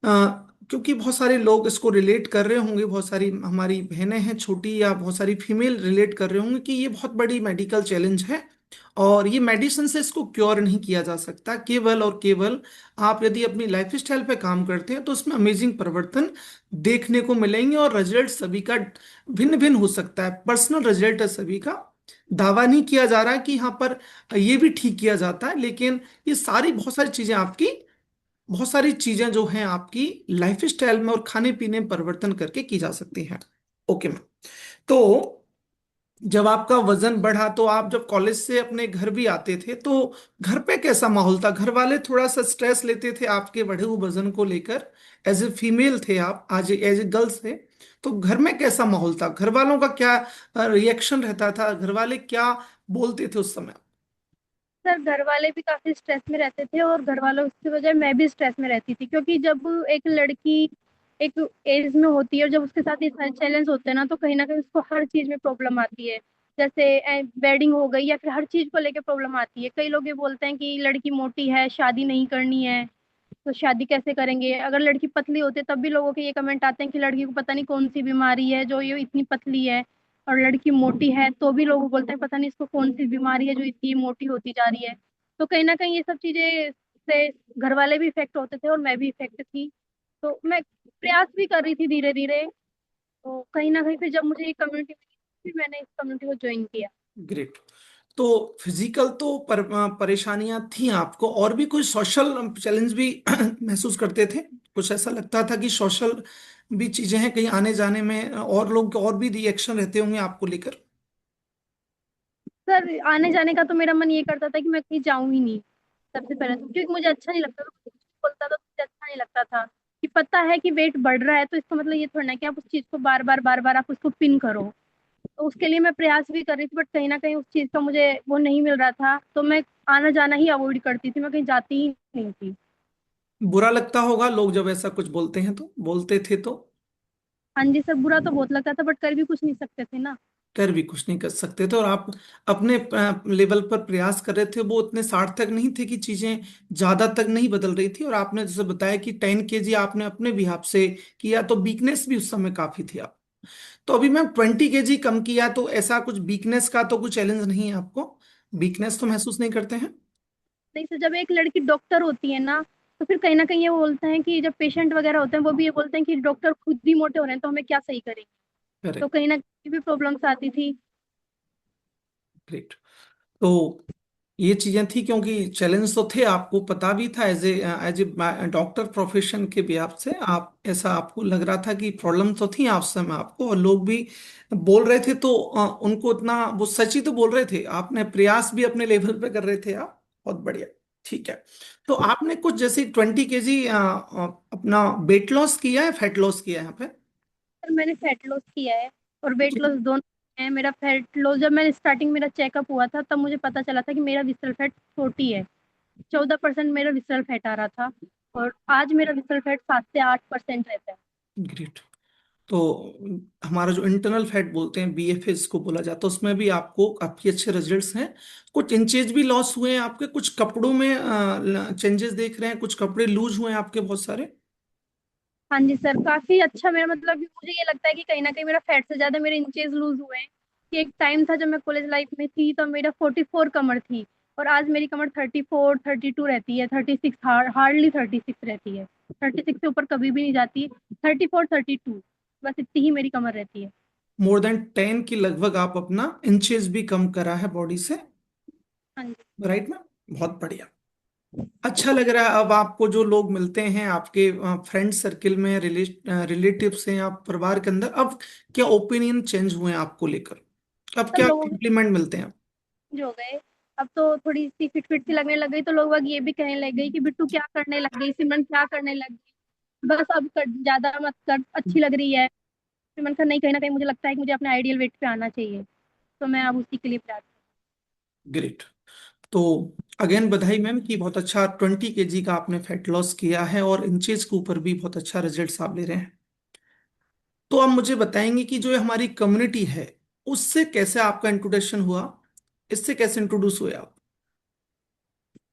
अ, क्योंकि बहुत सारे लोग इसको रिलेट कर रहे होंगे, बहुत सारी हमारी बहनें हैं छोटी, या बहुत सारी फीमेल रिलेट कर रहे होंगे कि ये बहुत बड़ी मेडिकल चैलेंज है, और ये मेडिसिन से इसको क्योर नहीं किया जा सकता। केवल और केवल आप यदि अपनी लाइफ स्टाइल पे काम करते हैं तो उसमें अमेजिंग परिवर्तन देखने को मिलेंगे, और रिजल्ट सभी का भिन्न भिन्न हो सकता है, पर्सनल रिजल्ट है सभी का। दावा नहीं किया जा रहा है कि यहाँ पर ये भी ठीक किया जाता है, लेकिन ये सारी बहुत सारी चीजें आपकी, बहुत सारी चीजें जो हैं आपकी लाइफ स्टाइल में और खाने पीने में परिवर्तन करके की जा सकती हैं। Okay ma'am. तो जब आपका वजन बढ़ा, तो आप जब कॉलेज से अपने घर भी आते थे, तो घर पे कैसा माहौल था? घर वाले थोड़ा सा स्ट्रेस लेते थे आपके बढ़े हुए वजन को लेकर? एज ए फीमेल थे आप, आज एज ए गर्ल्स थे, तो घर में कैसा माहौल था? घर वालों का क्या रिएक्शन रहता था? घर वाले क्या बोलते थे उस समय? सर घर वाले भी काफी स्ट्रेस में रहते थे, और घर वालों की वजह मैं भी स्ट्रेस में रहती थी, क्योंकि जब एक लड़की एक एज में होती है और जब उसके साथ ये सारे चैलेंज होते हैं ना कहीं उसको हर चीज में प्रॉब्लम आती है। जैसे वेडिंग हो गई, या फिर हर चीज को लेके प्रॉब्लम आती है। कई लोग ये बोलते हैं कि लड़की मोटी है, शादी नहीं करनी है, तो शादी कैसे करेंगे। अगर लड़की पतली होती है तब भी लोगों के ये कमेंट आते हैं कि लड़की को पता नहीं कौन सी बीमारी है जो ये इतनी पतली है। और लड़की मोटी है तो भी लोग बोलते हैं पता नहीं इसको कौन सी बीमारी है जो इतनी मोटी होती जा रही है। तो कहीं ना कहीं ये सब चीजें से घर वाले भी इफेक्ट होते थे, और मैं भी इफेक्ट थी। तो मैं प्रयास भी कर रही थी धीरे धीरे। तो कहीं ना कहीं फिर जब मुझे ये कम्युनिटी मिली, फिर मैंने इस कम्युनिटी को ज्वाइन किया। ग्रेट। तो फिजिकल तो परेशानियां थी आपको, और भी कोई सोशल चैलेंज भी महसूस करते थे? कुछ ऐसा लगता था कि सोशल भी चीजें हैं, कहीं आने जाने में और लोग और भी रिएक्शन रहते होंगे आपको लेकर? सर आने जाने का तो मेरा मन ये करता था कि मैं कहीं जाऊं ही नहीं सबसे पहले तो, क्योंकि मुझे अच्छा नहीं लगता था, कुछ भी बोलता था तो मुझे अच्छा नहीं लगता था कि पता है कि वेट बढ़ रहा है तो इसका मतलब ये थोड़ा ना कि आप उस चीज को बार बार आप उसको पिन करो। तो उसके लिए मैं प्रयास भी कर रही थी, बट कहीं ना कहीं उस चीज का मुझे वो नहीं मिल रहा था, तो मैं आना जाना ही अवॉइड करती थी, मैं कहीं जाती ही नहीं थी। बुरा लगता होगा लोग जब ऐसा कुछ बोलते हैं, तो बोलते थे तो हाँ जी सर, बुरा तो बहुत लगता था बट कर भी कुछ नहीं सकते थे ना। कर भी कुछ नहीं कर सकते थे, और आप अपने लेवल पर प्रयास कर रहे थे। वो उतने सार्थक नहीं थे कि चीजें ज्यादा तक नहीं बदल रही थी। और आपने जैसे बताया कि 10 kg आपने अपने भी हाथ से किया, तो वीकनेस भी उस समय काफी थी आप। तो अभी मैम 20 kg कम किया, तो ऐसा कुछ वीकनेस का तो कुछ चैलेंज नहीं है आपको? वीकनेस तो महसूस नहीं करते हैं? नहीं सर, जब एक लड़की डॉक्टर होती है ना, तो फिर कहीं ना कहीं ये बोलते हैं कि जब पेशेंट वगैरह होते हैं वो भी ये बोलते हैं कि डॉक्टर खुद ही मोटे हो रहे हैं तो हमें क्या सही करेंगे। तो करेक्ट। कहीं ना कहीं भी प्रॉब्लम्स आती थी। ग्रेट। तो ये चीजें थी, क्योंकि चैलेंज तो थे, आपको पता भी था एज ए डॉक्टर प्रोफेशन के बिहाफ से आप, ऐसा आपको लग रहा था कि प्रॉब्लम तो थी आप समय आपको, और लोग भी बोल रहे थे। तो उनको इतना वो सच ही तो बोल रहे थे, आपने प्रयास भी अपने लेवल पे कर रहे थे आप। बहुत बढ़िया। ठीक है। तो आपने कुछ जैसे 20 kg अपना वेट लॉस किया है, फैट लॉस किया है यहाँ पे? सर मैंने फैट लॉस किया है और वेट जी। लॉस दोनों है। मेरा फैट लॉस, जब मैंने स्टार्टिंग मेरा चेकअप हुआ था तब मुझे पता चला था कि मेरा विसरल फैट 40 है। 14% मेरा विसरल फैट आ रहा था और आज मेरा विसरल फैट 7 से 8% रहता है। ग्रेट। तो हमारा जो इंटरनल फैट बोलते हैं, बीएफए को बोला जाता है, उसमें भी आपको काफी अच्छे रिजल्ट्स हैं। कुछ इंचेज भी लॉस हुए हैं आपके, कुछ कपड़ों में चेंजेस देख रहे हैं, कुछ कपड़े लूज हुए हैं आपके बहुत सारे। हाँ जी सर, काफी अच्छा। मेरा मतलब कि मुझे ये लगता है कि कहीं ना कहीं मेरा फैट से ज्यादा मेरे इंचेस लूज हुए हैं। कि एक टाइम था जब मैं कॉलेज लाइफ में थी तो मेरा 44 कमर थी और आज मेरी कमर 34 32 रहती है। 36 हार्डली 36 रहती है। 36 से ऊपर कभी भी नहीं जाती। 34 32 बस इतनी ही मेरी कमर रहती है। मोर देन 10 की लगभग आप अपना इंचेस भी कम करा है बॉडी से। हाँ जी। राइट में। बहुत बढ़िया। अच्छा लग रहा है। अब आपको जो लोग मिलते हैं आपके फ्रेंड सर्किल में, रिलेटिव्स हैं, आप परिवार के अंदर, अब क्या ओपिनियन चेंज हुए हैं आपको लेकर? अब सब क्या लोगों के कॉम्प्लीमेंट मिलते हैं? change हो गए। अब तो थोड़ी सी फिट फिट सी लगने लग गई तो लोग बाग ये भी कहने लग गई कि बिट्टू क्या करने लग गई, सिमरन क्या करने लग गई, बस अब कर, ज्यादा मत कर, अच्छी लग रही है। फिर मैंने कहा नहीं, कहीं ना कहीं मुझे लगता है कि मुझे अपने आइडियल वेट पे आना चाहिए, तो मैं अब उसी के लिए प्रयास ग्रेट। तो अगेन बधाई मैम कि बहुत अच्छा 20 kg का आपने फैट लॉस किया है, और इंचेस के ऊपर भी बहुत अच्छा रिजल्ट्स आप ले रहे हैं। तो आप मुझे बताएंगे कि जो ये हमारी कम्युनिटी है, उससे कैसे आपका इंट्रोडक्शन हुआ? इससे कैसे इंट्रोड्यूस हुए आप?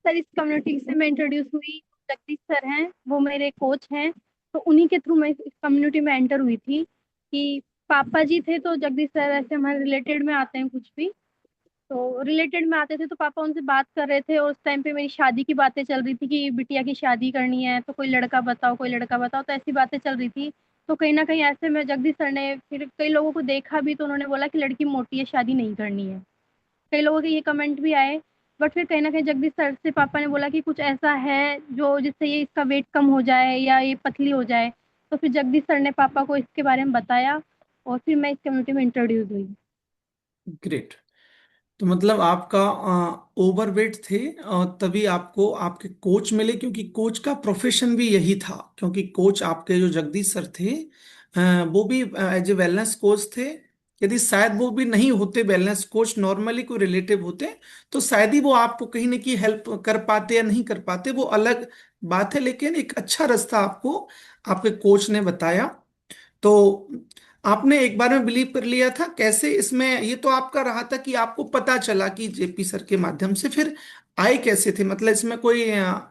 सर, इस कम्युनिटी से मैं इंट्रोड्यूस हुई। जगदीश सर हैं, वो मेरे कोच हैं, तो उन्हीं के थ्रू मैं इस कम्युनिटी में एंटर हुई थी। कि पापा जी थे तो जगदीश सर ऐसे हमारे रिलेटेड में आते हैं कुछ भी, तो रिलेटेड में आते थे तो पापा उनसे बात कर रहे थे और उस टाइम पे मेरी शादी की बातें चल रही थी कि बिटिया की शादी करनी है तो कोई लड़का बताओ, कोई लड़का बताओ, तो ऐसी बातें चल रही थी। तो कहीं ना कहीं ऐसे में जगदीश सर ने फिर कई लोगों को देखा भी तो उन्होंने बोला कि लड़की मोटी है, शादी नहीं करनी है। कई लोगों के ये कमेंट भी आए। बट फिर कहीं ना कहीं जगदीश सर से पापा ने बोला कि कुछ ऐसा है जो जिससे ये इसका वेट कम हो जाए या ये पतली हो जाए। तो फिर जगदीश सर ने पापा को इसके बारे में बताया और फिर मैं इस कम्युनिटी में इंट्रोड्यूस हुई। ग्रेट। तो मतलब आपका ओवरवेट थे, तभी आपको आपके कोच मिले, क्योंकि कोच का प्रोफेशन भी यही था। क्योंकि कोच आपके जो जगदीश सर थे, वो भी एज ए वेलनेस कोच थे। यदि शायद वो भी नहीं होते वेलनेस कोच, नॉर्मली कोई रिलेटिव होते, तो शायद ही वो आपको कहीं ना कहीं हेल्प कर पाते या नहीं कर पाते, वो अलग बात है। लेकिन एक अच्छा रास्ता आपको आपके कोच ने बताया। तो आपने एक बार में बिलीव कर लिया था कैसे इसमें? ये तो आपका रहा था कि आपको पता चला कि जेपी सर के माध्यम से, फिर आए कैसे थे? मतलब इसमें कोई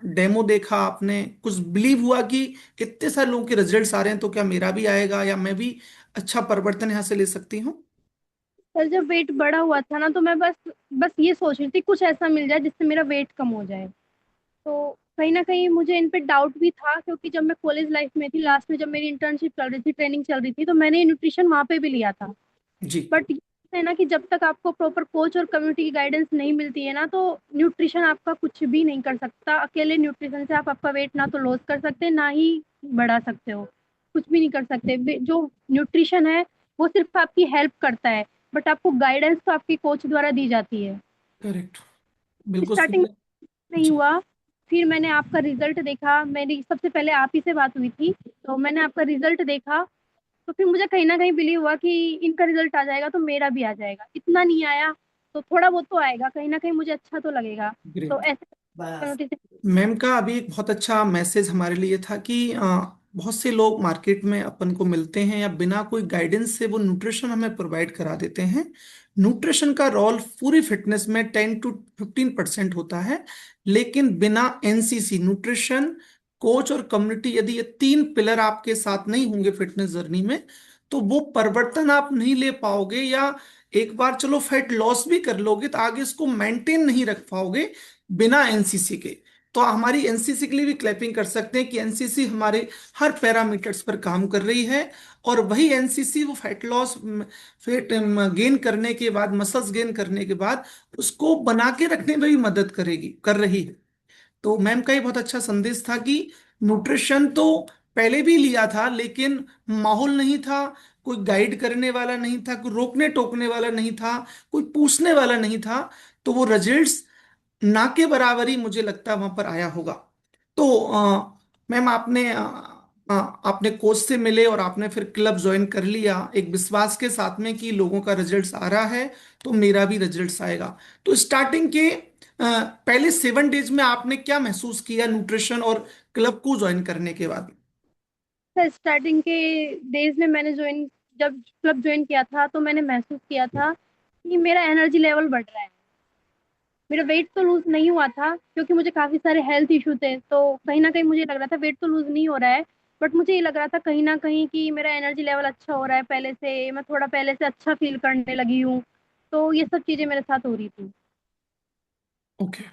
डेमो देखा आपने, कुछ बिलीव हुआ कि इतने सारे लोगों के रिजल्ट्स आ रहे हैं तो क्या मेरा भी आएगा, या मैं भी अच्छा परिवर्तन यहाँ से ले सकती हूँ? सर जब वेट बढ़ा हुआ था ना तो मैं बस बस ये सोच रही थी कुछ ऐसा मिल जाए जिससे मेरा वेट कम हो जाए। तो कहीं ना कहीं मुझे इन पे डाउट भी था क्योंकि जब मैं कॉलेज लाइफ में थी, लास्ट में जब मेरी इंटर्नशिप चल रही थी, ट्रेनिंग चल रही थी, तो मैंने न्यूट्रिशन वहां पे भी लिया था। जी। बट ये है ना कि जब तक आपको प्रॉपर कोच और कम्युनिटी की गाइडेंस नहीं मिलती है ना तो न्यूट्रिशन आपका कुछ भी नहीं कर सकता। अकेले न्यूट्रिशन से आप आपका वेट ना तो लॉस कर सकते ना ही बढ़ा सकते हो। कुछ भी नहीं कर सकते। जो न्यूट्रिशन है वो सिर्फ आपकी हेल्प करता है। बट आपको गाइडेंस तो आपकी कोच द्वारा दी जाती है। करेक्ट। बिल्कुल स्टार्टिंग सही। नहीं जी। हुआ, फिर मैंने आपका रिजल्ट देखा, मेरी सबसे पहले आप ही से बात हुई थी, तो मैंने आपका रिजल्ट देखा, तो फिर मुझे कहीं ना कहीं बिलीव हुआ कि इनका रिजल्ट आ जाएगा तो मेरा भी आ जाएगा। इतना नहीं आया तो थोड़ा बहुत तो आएगा, कहीं ना कहीं मुझे अच्छा तो लगेगा। तो ग्रेट। ऐसे कम्युनिटी से। मैम का अभी एक बहुत अच्छा मैसेज हमारे लिए था कि बहुत से लोग मार्केट में अपन को मिलते हैं या बिना कोई गाइडेंस से वो न्यूट्रिशन हमें प्रोवाइड करा देते हैं। न्यूट्रिशन का रोल पूरी फिटनेस में 10 to 15% होता है, लेकिन बिना एनसीसी न्यूट्रिशन कोच और कम्युनिटी, यदि ये तीन पिलर आपके साथ नहीं होंगे फिटनेस जर्नी में, तो वो परिवर्तन आप नहीं ले पाओगे, या एक बार चलो फैट लॉस भी कर लोगे तो आगे इसको मेंटेन नहीं रख पाओगे बिना एनसीसी के। तो हमारी एनसीसी के लिए भी क्लैपिंग कर सकते हैं कि एनसीसी हमारे हर पैरामीटर्स पर काम कर रही है, और वही एनसीसी वो फैट लॉस, फैट गेन करने के बाद, मसल्स गेन करने के बाद उसको बना के रखने में भी मदद करेगी, कर रही है। तो मैम का ये बहुत अच्छा संदेश था कि न्यूट्रिशन तो पहले भी लिया था, लेकिन माहौल नहीं था, कोई गाइड करने वाला नहीं था, कोई रोकने टोकने वाला नहीं था, कोई पूछने वाला नहीं था, तो वो रिजल्ट्स ना के बराबर ही मुझे लगता है वहां पर आया होगा। तो मैम आपने कोच से मिले और आपने फिर क्लब ज्वाइन कर लिया एक विश्वास के साथ में कि लोगों का रिजल्ट्स आ रहा है तो मेरा भी रिजल्ट्स आएगा। तो स्टार्टिंग के पहले 7 डेज में आपने क्या महसूस किया न्यूट्रिशन और क्लब को ज्वाइन करने के बाद? सर स्टार्टिंग के डेज में मैंने ज्वाइन, जब क्लब ज्वाइन किया था तो मैंने महसूस किया था कि मेरा एनर्जी लेवल बढ़ रहा है। मेरा वेट तो लूज नहीं हुआ था क्योंकि मुझे काफी सारे हेल्थ इशू थे, तो कहीं ना कहीं मुझे लग रहा था वेट तो लूज नहीं हो रहा है, बट मुझे ये लग रहा था कहीं ना कहीं कि मेरा एनर्जी लेवल अच्छा हो रहा है, पहले से मैं थोड़ा पहले से अच्छा फील करने लगी हूँ। तो ये सब चीजें मेरे साथ हो रही थी। ओके।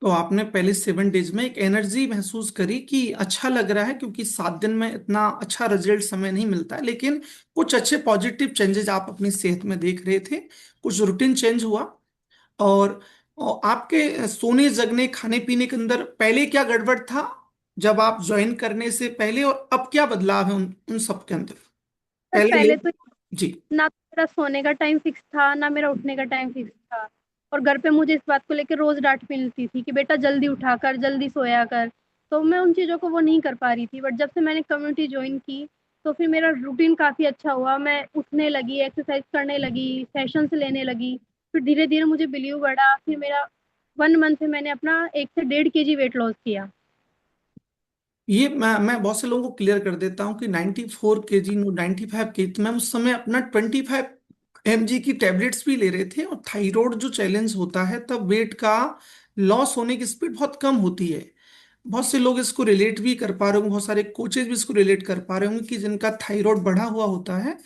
तो आपने पहले 7 डेज में एक एनर्जी महसूस करी कि अच्छा लग रहा है, क्योंकि 7 दिन में इतना अच्छा रिजल्ट समय नहीं मिलता है, लेकिन कुछ अच्छे पॉजिटिव चेंजेस आप अपनी सेहत में देख रहे थे, कुछ रूटीन चेंज हुआ। और आपके सोने जगने खाने पीने के अंदर पहले क्या गड़बड़ था जब आप ज्वाइन करने से पहले, और अब क्या बदलाव है उन उन सब के अंदर? सर पहले ले। पहले तो जी। ना तो मेरा सोने का टाइम फिक्स था, ना मेरा उठने का टाइम फिक्स था। और घर पे मुझे इस बात को लेकर रोज डांट मिलती थी कि बेटा जल्दी उठा कर, जल्दी सोया कर। तो मैं उन चीज़ों को वो नहीं कर पा रही थी, बट जब से मैंने कम्युनिटी ज्वाइन की तो फिर मेरा रूटीन काफ़ी अच्छा हुआ। मैं उठने लगी, एक्सरसाइज करने लगी, सेशंस लेने लगी। फिर धीरे धीरे मुझे बिलीव बढ़ा, फिर मेरा 1 मंथ में मैंने अपना 1 से 1.5 kg वेट लॉस किया। ये मैं बहुत से लोगों को क्लियर कर देता हूँ कि 94 kg, 95 kg, तो मैम उस समय अपना 25 mg की टेबलेट्स भी ले रहे थे, और थायराइड जो चैलेंज होता है तब वेट का लॉस होने की स्पीड बहुत कम होती है। बहुत से लोग इसको रिलेट भी कर पा रहे होंगे, बहुत सारे कोचेज भी इसको रिलेट कर पा रहे होंगे कि जिनका थायराइड बढ़ा हुआ होता है,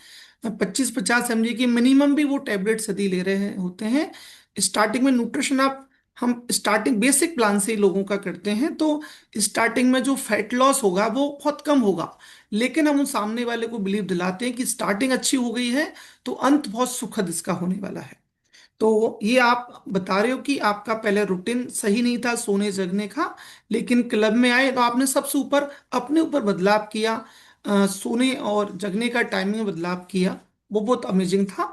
25-50 mg की मिनिमम भी वो टेबलेट्स यदि ले रहे होते हैं। स्टार्टिंग में न्यूट्रिशन आप, हम स्टार्टिंग बेसिक प्लान से ही लोगों का करते हैं, तो स्टार्टिंग में जो फैट लॉस होगा वो बहुत कम होगा, लेकिन हम उन सामने वाले को बिलीव दिलाते हैं कि स्टार्टिंग अच्छी हो गई है तो अंत बहुत सुखद इसका होने वाला है। तो ये आप बता रहे हो कि आपका पहले रूटीन सही नहीं था सोने जगने का, लेकिन क्लब में आए तो आपने सबसे ऊपर अपने ऊपर बदलाव किया, सोने और जगने का टाइमिंग में बदलाव किया, वो बहुत अमेजिंग था।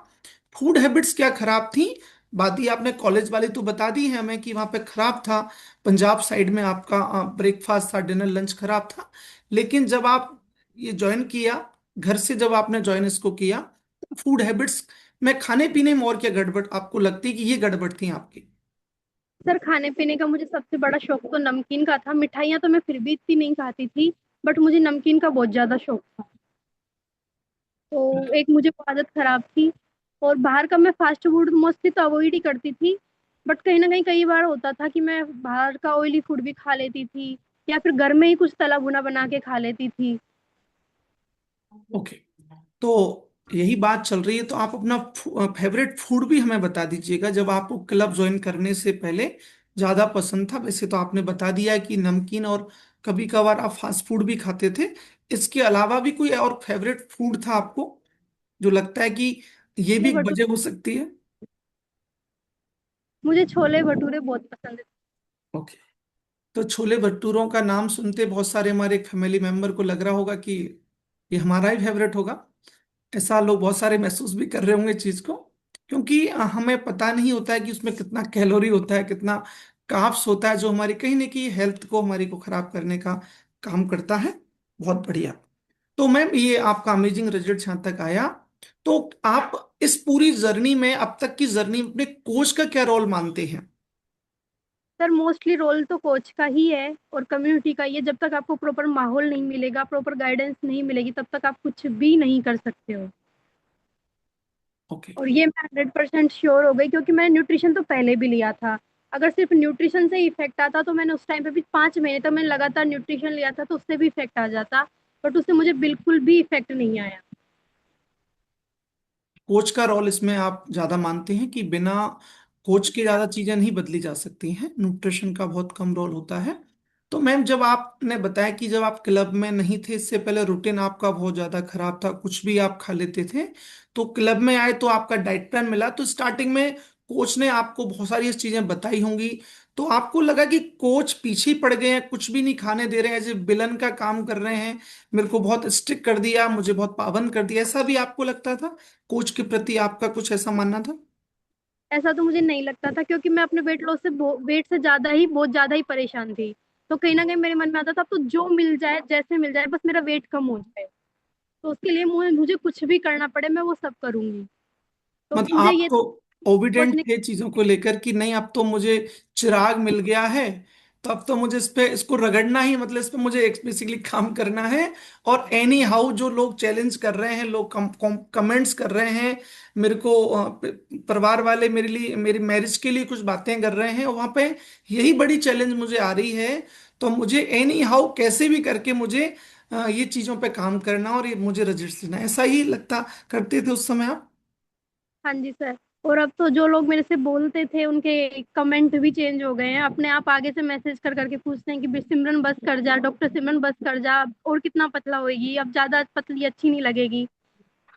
फूड हैबिट्स क्या खराब थी? बात ही आपने कॉलेज वाली तो बता दी है हमें कि वहाँ पे खराब था, पंजाब साइड में आपका ब्रेकफास्ट था, डिनर लंच खराब था, लेकिन जब आप ये ज्वाइन किया, घर से जब आपने ज्वाइन इसको किया, फूड हैबिट्स में खाने पीने में और क्या गड़बड़ आपको लगती है कि ये गड़बड़ थी आपकी? सर खाने पीने का मुझे सबसे बड़ा शौक तो नमकीन का था। मिठाइयाँ तो मैं फिर भी इतनी नहीं खाती थी, बट मुझे नमकीन का बहुत ज्यादा शौक था। तो एक मुझे वो आदत खराब थी। और बाहर का मैं फास्ट फूड मोस्टली तो अवॉइड ही करती थी, बट कहीं ना कहीं कई बार होता था कि मैं बाहर का ऑयली फूड भी खा लेती थी, या फिर घर में ही कुछ तला भुना बना के खा लेती थी। ओके। तो यही बात चल रही है, तो आप अपना फेवरेट फूड भी हमें बता दीजिएगा जब आपको क्लब ज्वाइन करने से पहले ज्यादा पसंद था। वैसे तो आपने बता दिया है कि नमकीन और कभी कभार आप फास्ट फूड भी खाते थे, इसके अलावा भी कोई और फेवरेट फूड था आपको जो लगता है कि ये भी छोले एक भटूरे, वजह हो सकती है? मुझे छोले भटूरे बहुत पसंद है। ओके। तो छोले भटूरों का नाम सुनते बहुत सारे हमारे फैमिली मेंबर को लग रहा होगा कि ये हमारा ही फेवरेट होगा। ऐसा लोग बहुत सारे महसूस भी कर रहे होंगे चीज को, क्योंकि हमें पता नहीं होता है कि उसमें कितना कैलोरी होता है, कितना कार्ब्स होता है, जो हमारी कहीं ना कहीं हेल्थ को हमारी को खराब करने का काम करता है। बहुत बढ़िया। तो मैम ये आपका अमेजिंग रिजल्ट यहाँ तक आया। तो आप इस पूरी जर्नी में, अब तक की जर्नी में, अपने कोच का क्या रोल मानते हैं? सर मोस्टली रोल तो कोच का ही है और कम्युनिटी का ही है। जब तक आपको प्रॉपर माहौल नहीं मिलेगा, प्रॉपर गाइडेंस नहीं मिलेगी, तब तक आप कुछ भी नहीं कर सकते हो। ओके। और ये मैं 100% श्योर हो गई, क्योंकि मैंने न्यूट्रिशन तो पहले भी लिया था। अगर सिर्फ न्यूट्रिशन से इफेक्ट आता तो मैंने उस टाइम पे भी 5 महीने तक मैंने लगातार न्यूट्रिशन लिया था, तो उससे भी इफेक्ट आ जाता। बट उससे मुझे बिल्कुल भी इफेक्ट नहीं आया। कोच का रोल इसमें आप ज्यादा मानते हैं कि बिना कोच के ज्यादा चीजें नहीं बदली जा सकती हैं, न्यूट्रिशन का बहुत कम रोल होता है। तो मैम जब आपने बताया कि जब आप क्लब में नहीं थे, इससे पहले रूटीन आपका बहुत ज्यादा खराब था, कुछ भी आप खा लेते थे, तो क्लब में आए तो आपका डाइट प्लान मिला, तो स्टार्टिंग में कोच ने आपको बहुत सारी चीजें बताई होंगी, तो आपको लगा कि कोच पीछे ही पड़ गए हैं, कुछ भी नहीं खाने दे रहे हैं, एज विलन का काम कर रहे हैं, मेरे को बहुत स्ट्रिक्ट कर दिया, मुझे बहुत पाबंद कर दिया, ऐसा भी आपको लगता था? कोच के प्रति आपका कुछ ऐसा मानना था? ऐसा तो मुझे नहीं लगता था, क्योंकि मैं अपने वेट लॉस से वेट से ज्यादा ही बहुत ज्यादा ही परेशान थी। तो कहीं ना कहीं मेरे मन में आता था, अब तो जो मिल जाए, जैसे मिल जाए, बस मेरा वेट कम हो जाए। तो उसके लिए मुझे मुझे कुछ भी करना पड़े, मैं वो सब करूंगी। तो मतलब मुझे आप ये तो कोच ओबिडेंट ने। थे चीजों को लेकर कि नहीं, अब तो मुझे चिराग मिल गया है, तो अब तो मुझे इस पे इसको रगड़ना ही, मतलब इस पे मुझे बेसिकली काम करना है। और एनी हाउ जो लोग चैलेंज कर रहे हैं, लोग कमेंट्स कर रहे हैं मेरे को, परिवार वाले मेरे लिए, मेरी मैरिज के लिए कुछ बातें कर रहे हैं वहां पे, यही बड़ी चैलेंज मुझे आ रही है। तो मुझे एनी हाउ कैसे भी करके मुझे ये चीजों पे काम करना और ये मुझे रजिस्टर लेना, ऐसा ही लगता करते थे उस समय आप? हाँ जी सर। और अब तो जो लोग मेरे से बोलते थे, उनके कमेंट भी चेंज हो गए हैं। अपने आप आगे से मैसेज कर करके पूछते हैं कि सिमरन बस कर जा, डॉक्टर सिमरन बस कर जा, और कितना पतला होएगी, अब ज्यादा पतली अच्छी नहीं लगेगी।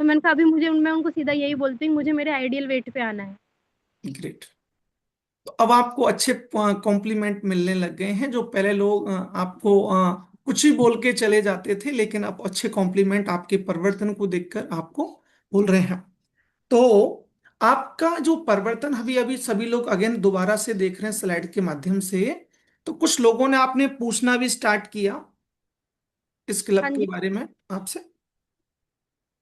तो मैंने कहा अभी मुझे, मैं उनको सीधा यही बोलती हूँ, मुझे मेरे आइडियल वेट पे आना है। ग्रेट। तो अब आपको अच्छे कॉम्प्लीमेंट मिलने लग गए हैं, जो पहले लोग आपको कुछ ही बोल के चले जाते थे, लेकिन अब अच्छे कॉम्प्लीमेंट आपके परिवर्तन को देखकर आपको बोल रहे हैं। तो आपका जो परिवर्तन अभी अभी सभी लोग अगेन दोबारा से देख रहे हैं स्लाइड के माध्यम से, तो कुछ लोगों ने आपने पूछना भी स्टार्ट किया इस क्लब हाँ के जी। बारे में आपसे।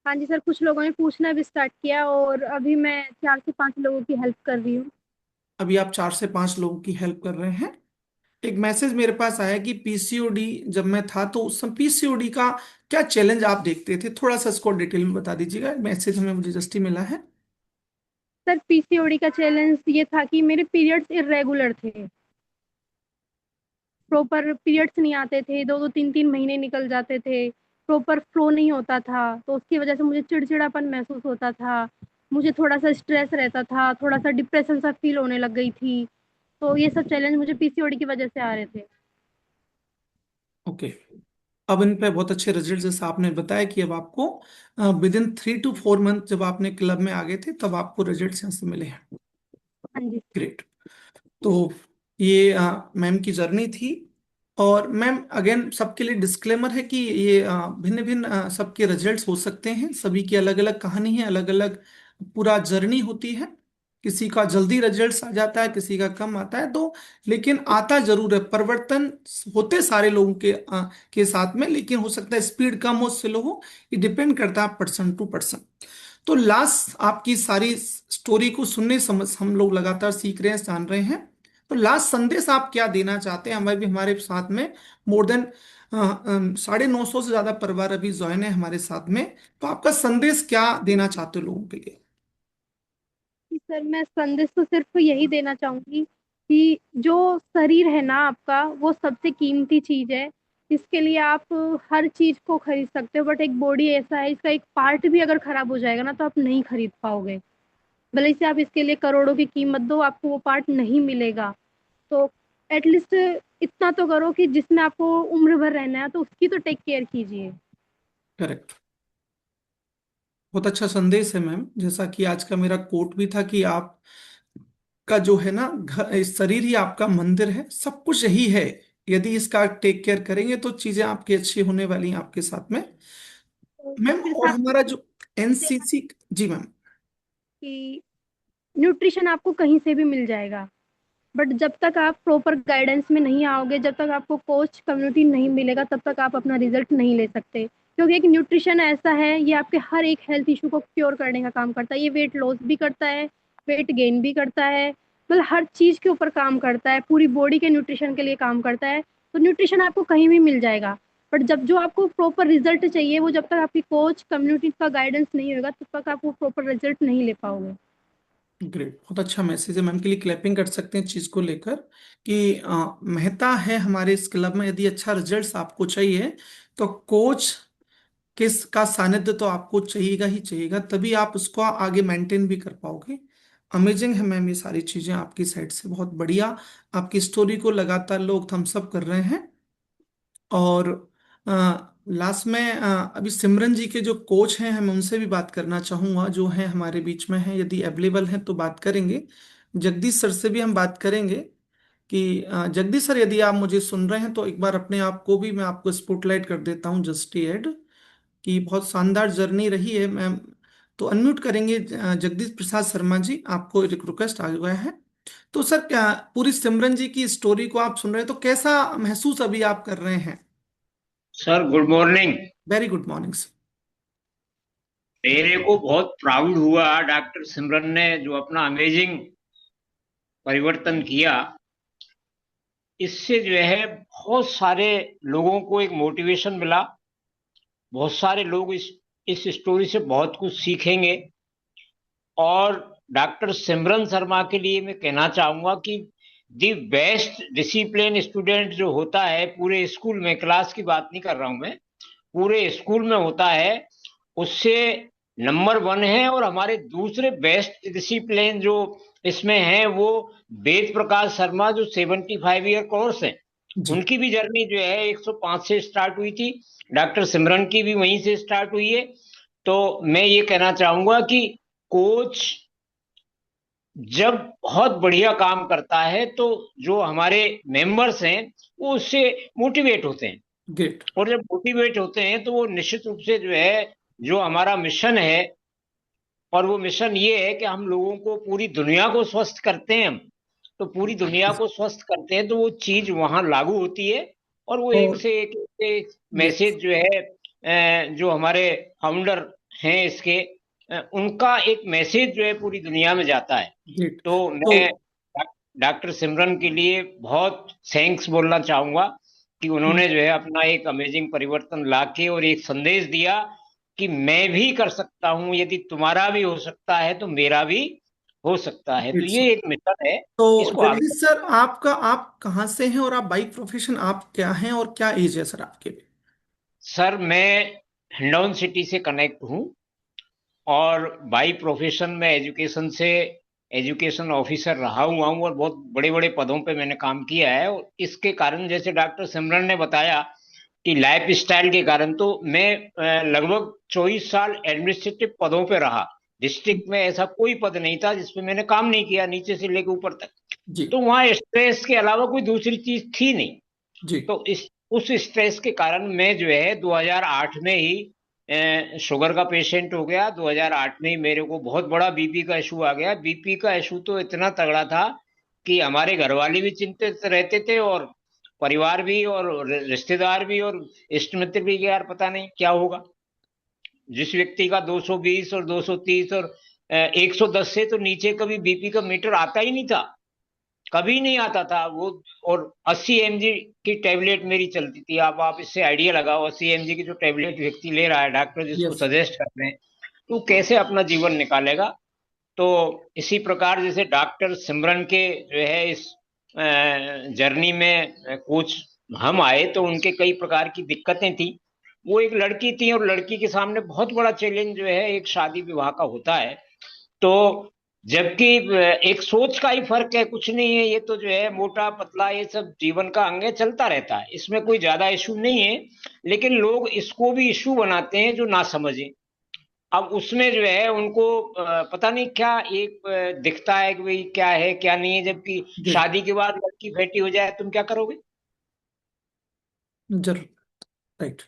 हाँ जी सर, कुछ लोगों ने पूछना भी स्टार्ट किया, और अभी मैं 4 से 5 लोगों की हेल्प कर रही हूँ। अभी आप 4 से 5 लोगों की हेल्प कर रहे हैं। एक मैसेज मेरे पास आया कि पीसीओडी जब मैं था तो उस समय पीसीओडी का क्या चैलेंज आप देखते थे, थोड़ा सा इसको डिटेल में बता दीजिएगा, मैसेज हमें मुझे जस्ट ही मिला है। सर पीसीओडी का चैलेंज ये था कि मेरे पीरियड्स इरेगुलर थे। प्रॉपर पीरियड्स नहीं आते थे, 2-2 3-3 महीने निकल जाते थे। प्रॉपर फ्लो नहीं होता था, तो उसकी वजह से मुझे चिड़चिड़ापन महसूस होता था। मुझे थोड़ा सा स्ट्रेस रहता था, थोड़ा सा डिप्रेशन सा फील होने लग गई थी। तो ये सब चैलेंज मुझे पीसीओडी की वजह से आ रहे थे। ओके। अब इन पे बहुत अच्छे रिजल्ट, जैसे आपने बताया कि अब आपको विद इन 3 to 4 मंथ, जब आपने क्लब में आ गए थे तब आपको रिजल्ट यहाँ से मिले हैं। हाँ जी। ग्रेट। तो ये मैम की जर्नी थी। और मैम अगेन सबके लिए डिस्क्लेमर है कि ये भिन्न भिन्न सबके रिजल्ट्स हो सकते हैं, सभी की अलग अलग कहानी है, अलग अलग पूरा जर्नी होती है। किसी का जल्दी रिजल्ट्स आ जाता है, किसी का कम आता है, तो लेकिन आता जरूर है परिवर्तन, होते सारे लोगों के साथ में, लेकिन हो सकता है स्पीड कम हो, स्लो हो, ये डिपेंड करता है पर्सन टू पर्सन। तो लास्ट आपकी सारी स्टोरी को सुनने समझ हम लोग लगातार सीख रहे हैं, जान रहे हैं। तो लास्ट संदेश आप क्या देना चाहते हैं? हमारे भी हमारे साथ में मोर देन 950 से ज्यादा परिवार अभी ज्वाइन है हमारे साथ में। तो आपका संदेश क्या देना चाहते हो लोगों के लिए? कि सर मैं संदेश तो सिर्फ यही देना चाहूंगी कि जो शरीर है ना आपका, वो सबसे कीमती चीज है। इसके लिए आप हर चीज को खरीद सकते हो, बट एक बॉडी ऐसा है, इसका एक पार्ट भी अगर खराब हो जाएगा ना, तो आप नहीं खरीद पाओगे। भले से आप इसके लिए करोड़ों की कीमत दो, आपको वो पार्ट नहीं मिलेगा। तो एटलीस्ट इतना तो करो कि जिसमें आपको उम्र भर रहना है, तो उसकी तो टेक केयर कीजिए। करेक्ट। बहुत अच्छा संदेश है मैम, जैसा कि आज का मेरा कोट भी था कि आप का जो है ना घर, शरीर ही आपका मंदिर है, सब कुछ यही है, यदि इसका टेक केयर करेंगे तो चीजें आपकी अच्छी होने वाली हैं आपके साथ में। तो मैम मेरे और साथ हमारा जो देना एनसीसी, जी मैम। कि न्यूट्रिशन आपको कहीं से भी मिल जाएगा, बट जब तक आप प्रॉपर गाइडेंस में नहीं आओगे, जब तक आपको कोच कम्युनिटी नहीं मिलेगा, तब तक आप अपना रिजल्ट नहीं ले सकते। क्योंकि एक न्यूट्रिशन ऐसा है, ये आपके हर एक हेल्थ इशू को क्योर करने का काम करता है। ये वेट लॉस भी करता है, वेट गेन भी करता है, मतलब हर चीज के ऊपर काम करता है, पूरी बॉडी के न्यूट्रिशन के लिए काम करता है। तो न्यूट्रिशन आपको कहीं भी मिल जाएगा, बट जब जो आपको प्रॉपर रिजल्ट चाहिए, वो जब तक आपकी कोच कम्युनिटी का गाइडेंस नहीं होगा, तब तक आप वो प्रॉपर रिजल्ट नहीं ले पाओगे। ग्रेट, बहुत अच्छा मैसेज है। मैम के लिए क्लैपिंग कर सकते हैं चीज को लेकर कि महत्ता है हमारे इस क्लब में। यदि अच्छा रिजल्ट्स आपको चाहिए तो कोच किस का सानिध्य तो आपको चाहिएगा ही चाहिएगा, तभी आप उसको आगे मेंटेन भी कर पाओगे। अमेजिंग है मैम ये सारी चीजें आपकी साइड से, बहुत बढ़िया। आपकी स्टोरी को लगातार लोग थम्स अप कर रहे हैं। और लास्ट में अभी सिमरन जी के जो कोच हैं, हम उनसे भी बात करना चाहूंगा, जो हैं हमारे बीच में हैं, यदि अवेलेबल हैं तो बात करेंगे। जगदीश सर से भी हम बात करेंगे कि जगदीश सर, यदि आप मुझे सुन रहे हैं तो एक बार अपने आप को भी मैं आपको स्पॉटलाइट कर देता हूं जस्ट एड, कि बहुत शानदार जर्नी रही है मैम। तो अनम्यूट करेंगे जगदीश प्रसाद शर्मा जी, आपको एक रिक्वेस्ट आ गया है। तो सर, क्या पूरी सिमरन जी की स्टोरी को आप सुन रहे हैं तो कैसा महसूस अभी आप कर रहे हैं? Sir good morning. Very good morning sir. मेरे को बहुत प्राउड हुआ डॉक्टर सिमरन ने जो अपना अमेजिंग परिवर्तन किया। इससे जो है बहुत सारे लोगों को एक मोटिवेशन मिला। बहुत सारे लोग इस स्टोरी से बहुत कुछ सीखेंगे। और डॉक्टर सिमरन शर्मा के लिए मैं कहना चाहूंगा कि दी बेस्ट डिसिप्लिन स्टूडेंट जो होता है पूरे स्कूल में, क्लास की बात नहीं कर रहा हूं मैं, पूरे स्कूल में होता है, उससे नंबर वन है। और हमारे दूसरे बेस्ट डिसिप्लिन जो इसमें है वो वेद प्रकाश शर्मा, जो 75 ईयर कोर्स है, जी उनकी भी जर्नी जो है 105 से स्टार्ट हुई थी। डॉक्टर सिमरन की भी वहीं से स्टार्ट हुई है। तो मैं ये कहना चाहूंगा कि कोच जब बहुत बढ़िया काम करता है तो जो हमारे मेंबर्स हैं वो उससे मोटिवेट होते हैं। ग्रेट। और जब मोटिवेट होते हैं तो वो निश्चित रूप से जो है, जो हमारा मिशन है, और वो मिशन ये है कि हम लोगों को पूरी दुनिया को स्वस्थ करते हैं। हम तो पूरी दुनिया को स्वस्थ करते हैं तो वो चीज वहां लागू होती है। और वो एक और से एक यस, मैसेज जो है, जो हमारे फाउंडर हैं इसके, उनका एक मैसेज जो है पूरी दुनिया में जाता है। ग्रेट। तो तो मैं डॉक्टर सिमरन के लिए बहुत थैंक्स बोलना चाहूंगा कि उन्होंने जो है अपना एक अमेजिंग परिवर्तन लाके और एक संदेश दिया कि मैं भी कर सकता हूं, यदि तुम्हारा भी हो सकता है तो मेरा भी हो सकता है। तो ग्रेट सर। ये एक मिशन है, तो इसको आगे। जगदीश सर, आप कहाँ से हैं और आप बाई प्रोफेशन आप क्या हैं और क्या एज है सर आपके? सर मैं हिंडौन सिटी से कनेक्ट हूँ, और बाई प्रोफेशन में एजुकेशन ऑफिसर रहा हुआ हूँ, और बहुत बड़े बड़े पदों पे मैंने काम किया है। और इसके कारण, जैसे डॉक्टर सिमरन ने बताया कि लाइफ स्टाइल के कारण, तो मैं लगभग 24 साल एडमिनिस्ट्रेटिव पदों पे रहा। डिस्ट्रिक्ट में ऐसा कोई पद नहीं था जिसपे मैंने काम नहीं किया, नीचे से लेकर ऊपर तक। जी तो वहाँ स्ट्रेस के अलावा कोई दूसरी चीज थी नहीं। जी। तो इस उस स्ट्रेस के कारण मैं जो है 2008 में ही शुगर का पेशेंट हो गया। 2008 में ही मेरे को बहुत बड़ा बीपी का इशू आ गया। बीपी का इशू तो इतना तगड़ा था कि हमारे घर वाले भी चिंतित रहते थे, और परिवार भी, और रिश्तेदार भी, और इष्ट मित्र भी, कि यार पता नहीं क्या होगा। जिस व्यक्ति का 220 और 230 और 110 से तो नीचे कभी बीपी का मीटर आता ही नहीं था, कभी नहीं आता था वो। और 80 mg की टेबलेट मेरी चलती थी। आप इससे आइडिया लगाओ, 80 mg की जो टेबलेट व्यक्ति ले रहा है, डॉक्टर जिसको यस। सजेस्ट कर रहे हैं, तो कैसे अपना जीवन निकालेगा। तो इसी प्रकार जैसे डॉक्टर सिमरन के जो है इस जर्नी में कोच हम आए, तो उनके कई प्रकार की दिक्कतें थी। वो एक लड़की थी, और लड़की के सामने बहुत बड़ा चैलेंज जो है एक शादी विवाह का होता है। तो जबकि एक सोच का ही फर्क है, कुछ नहीं है। ये तो जो है मोटा पतला ये सब जीवन का अंग है, चलता रहता है, इसमें कोई ज्यादा इशू नहीं है। लेकिन लोग इसको भी इशू बनाते हैं जो ना समझे। अब उसमें जो है उनको पता नहीं क्या एक दिखता है कि भाई क्या है क्या नहीं है, जबकि ग्रेट। शादी के बाद लड़की बेटी हो जाए तुम क्या करोगे। जरूर। राइट।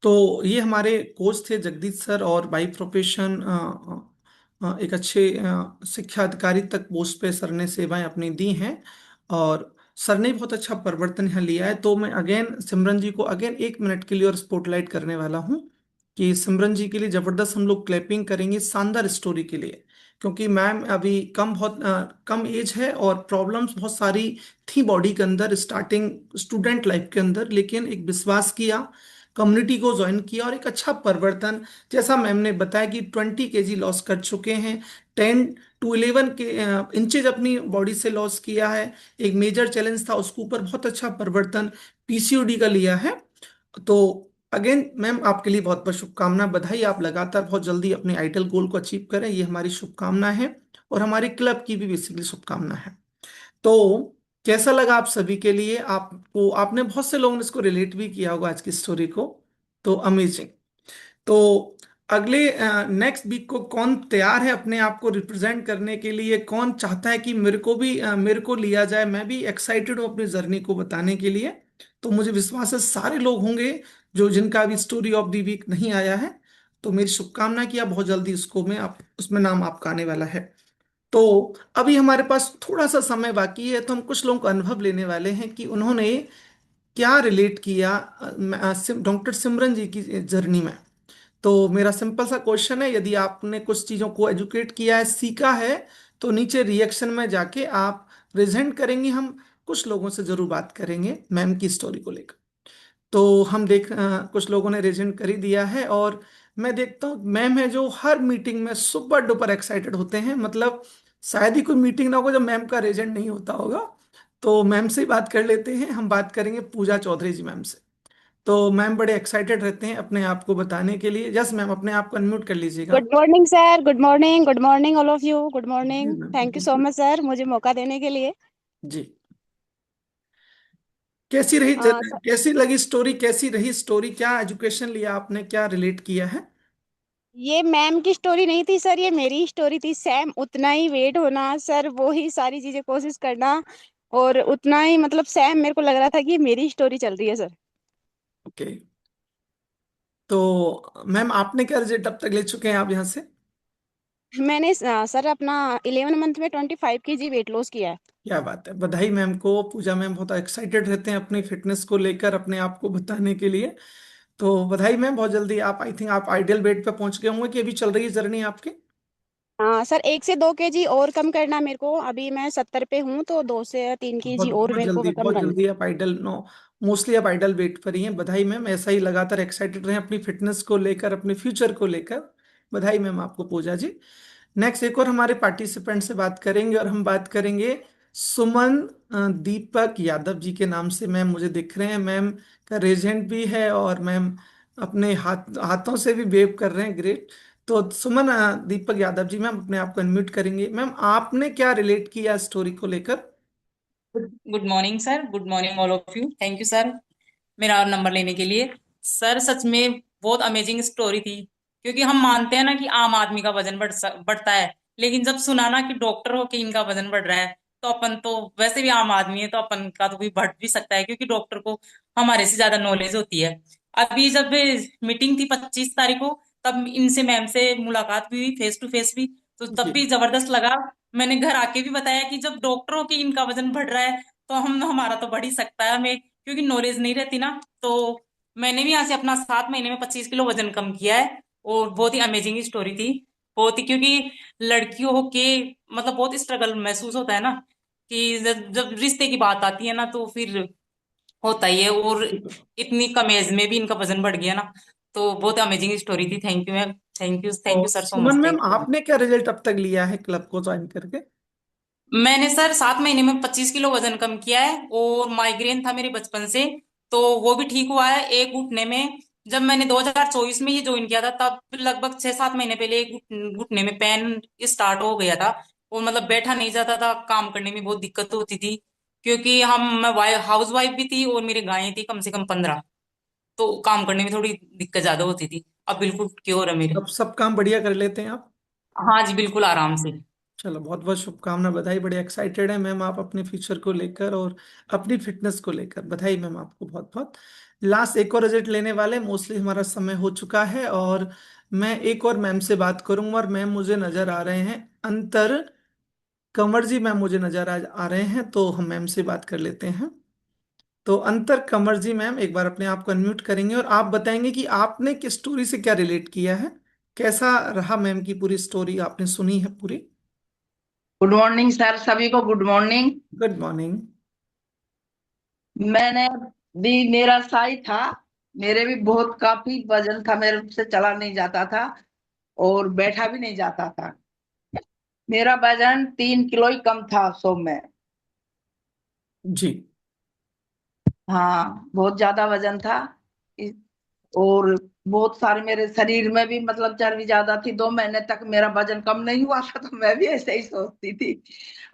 तो ये हमारे कोच थे जगदीश सर, और बाई प्रोफेशन एक अच्छे शिक्षा अधिकारी तक पोस्ट पे सर ने सेवाएं अपनी दी हैं, और सर ने बहुत अच्छा परिवर्तन यहाँ लिया है। तो मैं अगेन सिमरन जी को अगेन 1 मिनट के लिए और स्पॉटलाइट करने वाला हूँ कि सिमरन जी के लिए जबरदस्त हम लोग क्लैपिंग करेंगे शानदार स्टोरी के लिए, क्योंकि मैम अभी बहुत कम एज है और प्रॉब्लम्स बहुत सारी थी बॉडी के अंदर स्टार्टिंग स्टूडेंट लाइफ के अंदर, लेकिन एक विश्वास किया, कम्युनिटी को ज्वाइन किया और एक अच्छा परिवर्तन, जैसा मैम ने बताया कि 20 kg लॉस कर चुके हैं, 10 to 11 के इंचेज अपनी बॉडी से लॉस किया है। एक मेजर चैलेंज था, उसके ऊपर बहुत अच्छा परिवर्तन पीसीओडी का लिया है। तो अगेन मैम आपके लिए बहुत बहुत शुभकामना, बधाई, आप लगातार बहुत जल्दी अपने आइडल गोल को अचीव करें, ये हमारी शुभकामना है और हमारे क्लब की भी बेसिकली शुभकामना है। तो कैसा लगा आप सभी के लिए? आपको, आपने बहुत से लोगों ने इसको रिलेट भी किया होगा आज की स्टोरी को, तो अमेजिंग। तो अगले नेक्स्ट वीक को कौन तैयार है अपने आप को रिप्रेजेंट करने के लिए? कौन चाहता है कि मेरे को भी मेरे को लिया जाए? मैं भी एक्साइटेड हूँ अपनी जर्नी को बताने के लिए। तो मुझे विश्वास है सारे लोग होंगे जो जिनका अभी स्टोरी ऑफ द वीक नहीं आया है। तो मेरी शुभकामना कि आप बहुत जल्दी उसको में आप उसमें नाम आपका आने वाला है। तो अभी हमारे पास थोड़ा सा समय बाकी है, तो हम कुछ लोगों का अनुभव लेने वाले हैं कि उन्होंने क्या रिलेट किया डॉक्टर सिमरन जी की जर्नी में। तो मेरा सिंपल सा क्वेश्चन है, यदि आपने कुछ चीज़ों को एजुकेट किया है, सीखा है, तो नीचे रिएक्शन में जाके आप प्रेजेंट करेंगे, हम कुछ लोगों से जरूर बात करेंगे मैम की स्टोरी को लेकर। तो हम कुछ लोगों ने रेजेंट कर ही दिया है, और मैं देखता हूँ मैम है जो हर मीटिंग में सुपर डुपर एक्साइटेड होते हैं, मतलब शायद ही कोई मीटिंग ना हो जब मैम का रेजेंट नहीं होता होगा। तो मैम से ही बात कर लेते हैं, हम बात करेंगे पूजा चौधरी जी मैम से। तो मैम बड़े एक्साइटेड रहते हैं अपने आप को बताने के लिए। यस मैम, अपने आप को अनम्यूट कर लीजिएगा। Good morning sir. Good morning all of you. Good जी morning. Ma'am, thank you so बिल्कुल। मच सर मुझे मौका देने के लिए। जी, कैसी रही सर, कैसी लगी स्टोरी, कैसी रही स्टोरी, क्या एजुकेशन लिया आपने, क्या रिलेट किया है? ये मैम की स्टोरी नहीं थी सर, ये मेरी स्टोरी थी। सेम उतना ही वेट होना सर, वो ही सारी चीजें कोशिश करना, और उतना ही मतलब सेम मेरे को लग रहा था कि ये मेरी स्टोरी चल रही है सर। ओके। तो मैम आपने क्या रिजल्ट अब तक ले चुके हैं आप यहाँ से? मैंने सर अपना 11 मंथ में 25 kg वेट लॉस किया है। क्या बात है, बधाई मैम को। पूजा मैम बहुत एक्साइटेड रहते हैं अपनी फिटनेस को लेकर, अपने आप को बताने के लिए। तो बधाई मैम, बहुत जल्दी आप, आई थिंक आप आइडियल वेट पे पहुंच गए होंगे, कि अभी चल रही है जर्नी आपकी? हाँ सर, 1 से 2 kg और कम करना मेरे को। अभी मैं 70 पे हूँ, तो 2 से 3 kg और मेरे को कम बहुत करना। जल्दी आप आइडल नो मोस्टली आप आइडल वेट पर ही हैं। बधाई मैम, ऐसा ही लगातार एक्साइटेड रहें अपनी फिटनेस को लेकर, अपने फ्यूचर को लेकर। बधाई मैम आपको पूजा जी। नेक्स्ट एक और हमारे पार्टिसिपेंट से बात करेंगे, और हम बात करेंगे सुमन दीपक यादव जी के नाम से। मैम मुझे दिख रहे हैं, मैम का रेजेंट भी है, और मैम अपने हाथों से भी वेव कर रहे हैं, ग्रेट। तो सुमन दीपक यादव जी, मैम अपने आप को अनम्यूट करेंगे। मैम आपने क्या रिलेट किया स्टोरी को लेकर? Good morning sir. Good morning all of you. Thank you sir मेरा और नंबर लेने के लिए। सर सच में बहुत अमेजिंग स्टोरी थी, क्योंकि हम मानते हैं ना कि आम आदमी का वजन बढ़ता है, लेकिन जब सुना ना कि डॉक्टर हो के इनका वजन बढ़ रहा है, तो अपन तो वैसे भी आम आदमी है, तो अपन का तो भी बढ़ भी सकता है, क्योंकि डॉक्टर को हमारे से ज्यादा नॉलेज होती है। अभी जब मीटिंग थी 25 तारीख को, तब इनसे मैम से मुलाकात भी हुई, फेस टू फेस भी, तो तब जी, भी जबरदस्त लगा। मैंने घर आके भी बताया कि जब डॉक्टरों की इनका वजन बढ़ रहा है, तो हम हमारा तो बढ़ ही सकता है। हमें क्योंकि नॉलेज नहीं रहती ना, तो मैंने भी यहाँ से अपना 7 महीने में 25 किलो वजन कम किया है। और बहुत ही अमेजिंग स्टोरी थी, बहुत ही, क्योंकि लड़कियों के मतलब बहुत स्ट्रगल महसूस होता है ना, कि जब जब रिश्ते की बात आती है ना, तो फिर होता ही है। और इतनी कम एज में भी इनका वजन बढ़ गया ना, तो बहुत अमेजिंग स्टोरी थी। Thank you ma'am. थैंक तो you sir so Suman much. Ma'am thank you. आपने क्या रिजल्ट अब तक लिया है क्लब को ज्वाइन करके? मैंने सर 7 महीने में 25 किलो वजन कम किया है, और माइग्रेन था मेरे बचपन से, तो वो भी ठीक हुआ है एक घुटने में। जब मैंने 2024 में ये ज्वाइन किया था, तब लगभग 6-7 महीने पहले एक घुटने में पेन स्टार्ट हो गया था, और मतलब बैठा नहीं जाता था, काम करने में बहुत दिक्कत होती थी, क्योंकि मैं हाउस वाइफ भी थी, और मेरी गायें थी कम से कम 15, तो काम करने में थोड़ी दिक्कत ज्यादा होती थी। अब बिल्कुल क्योर है मेरे। अब सब काम बढ़िया कर लेते हैं आप? हाँ जी, बिल्कुल आराम से। चलो, बहुत बहुत शुभकामना, बधाई, बड़े एक्साइटेड है मैम आप अपने फ्यूचर को लेकर और अपनी फिटनेस को लेकर। बधाई मैम आपको बहुत बहुत। लास्ट एक और रिजल्ट लेने वाले, मोस्टली हमारा समय हो चुका है, और मैं एक और मैम से बात करूंगा। और मैम मुझे नजर आ रहे हैं, अंतर कंवर जी मैम मुझे नजर आ रहे हैं, तो हम मैम से बात कर लेते हैं। तो अंतर कंवर जी मैम, एक बार अपने आप को अनम्यूट करेंगे और आप बताएंगे कि आपने किस स्टोरी से क्या रिलेट किया है, कैसा रहा मैम की पूरी स्टोरी, आपने सुनी है पूरी। गुड मॉर्निंग सर, सभी को गुड मॉर्निंग। Good morning. मैंने भी, मेरा साई था, मेरे भी बहुत काफी वजन था, मेरे से चला नहीं जाता था और बैठा भी नहीं जाता था। मेरा वजन 3 किलो ही कम था 100 में। जी। हाँ, बहुत ज्यादा वजन था। इस- और बहुत सारे मेरे शरीर में भी मतलब चर्बी ज्यादा थी। 2 महीने तक मेरा वजन कम नहीं हुआ था, तो मैं भी ऐसे ही सोचती थी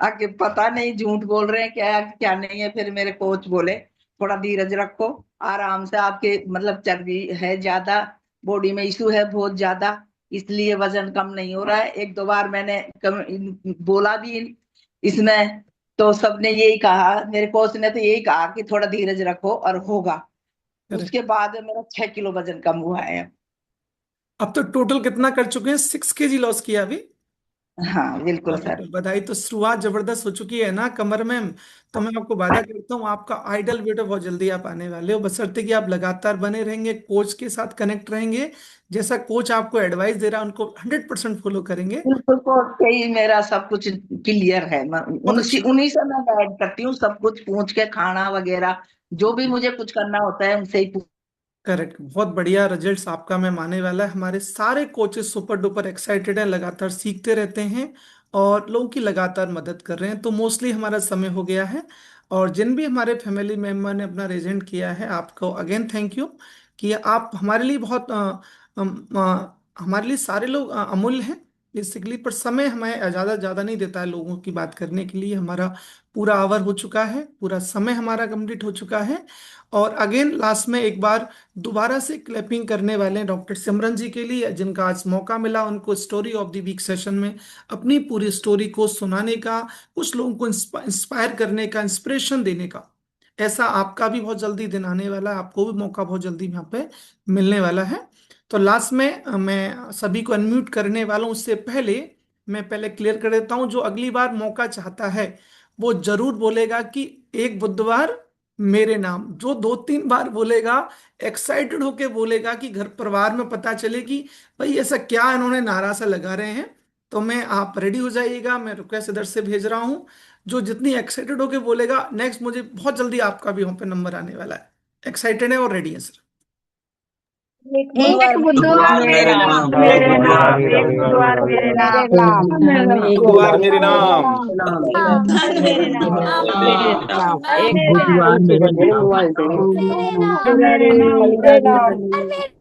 आगे पता नहीं झूठ बोल रहे हैं क्या क्या नहीं है। फिर मेरे कोच बोले थोड़ा धीरज रखो, आराम से, आपके मतलब चर्बी है ज्यादा, बॉडी में इशू है बहुत ज्यादा, इसलिए वजन कम नहीं हो रहा है। 1-2 बार मैंने बोला भी इसमें, तो सबने यही कहा, मेरे कोच ने तो यही कहा कि थोड़ा धीरज रखो और होगा। करेक्ट। उसके बाद मेरा 6 किलो वजन कम हुआ है। अब तो टोटल कितना कर चुके हैं, 6 kg लॉस किया अभी। हाँ बिल्कुल बहुत सर। बधाई। तो शुरुआत जबरदस्त हो चुकी है ना कमर मैम। तो मैं आपको वादा करता हूँ, आपका आइडल वेट बहुत जल्दी आप आने वाले हो, बशर्ते कि आप लगातार बने रहेंगे, कोच के साथ कनेक्ट रहेंगे, जैसा कोच आपको एडवाइस दे रहा है उनको 100% फॉलो करेंगे। बिल्कुल कोच से ही मेरा सब कुछ क्लियर है। बहुत अच्छा। उन्हीं से मैं गाइड करती हूँ, सब कुछ पूछ के, खाना वगैरह जो भी मुझे कुछ करना होता है उनसे ही करेक्ट, बहुत बढ़िया रिजल्ट्स आपका मैं माने वाला है। हमारे सारे कोचेस सुपर डुपर एक्साइटेड हैं, लगातार सीखते रहते हैं और लोगों की लगातार मदद कर रहे हैं। तो मोस्टली हमारा समय हो गया है, और जिन भी हमारे फैमिली मेम्बर ने अपना रेजेंट किया है, आपको अगेन थैंक यू, कि आप हमारे लिए बहुत हमारे लिए सारे लोग अमूल्य हैं बेसिकली। पर समय हमें ज़्यादा ज़्यादा नहीं देता है लोगों की बात करने के लिए। हमारा पूरा आवर हो चुका है, पूरा समय हमारा कंप्लीट हो चुका है। और अगेन लास्ट में एक बार दोबारा से क्लैपिंग करने वाले हैं डॉक्टर सिमरन जी के लिए, जिनका आज मौका मिला उनको story of the week session में अपनी पूरी स्टोरी को सुनाने का, कुछ लोगों को इंस्पायर करने का, इंस्पिरेशन देने का। ऐसा आपका भी बहुत जल्दी दिन आने वाला है, आपको भी मौका बहुत जल्दी यहाँ पे मिलने वाला है। तो लास्ट में मैं सभी को अनम्यूट करने वाला हूँ, उससे पहले मैं पहले क्लियर कर देता हूँ, जो अगली बार मौका चाहता है वो जरूर बोलेगा कि एक बुधवार मेरे नाम, जो 2-3 बार बोलेगा, एक्साइटेड होके बोलेगा कि घर परिवार में पता चले कि भाई ऐसा क्या इन्होंने नारा सा लगा रहे हैं। तो मैं, आप रेडी हो जाइएगा, मैं रिक्वेस्ट इधर से भेज रहा हूँ। जो जितनी एक्साइटेड होके बोलेगा नेक्स्ट, मुझे बहुत जल्दी आपका भी वहाँ पे नंबर आने वाला है। एक्साइटेड है और रेडी है सर। एक एक बुधवार बुधवार मेरे मेरे नाम, नाम, मेरे मेरे नाम, नाम, एक बुधवार मेरे मेरे नाम, नाम, एक बुधवार मेरे बुधवार नाम। मेरे नाम, मेरे मेरे नाम, नाम, एक बुधवार मेरे नाम। बुधवार मेरे नाम, मेरे नाम। मेरे नाम।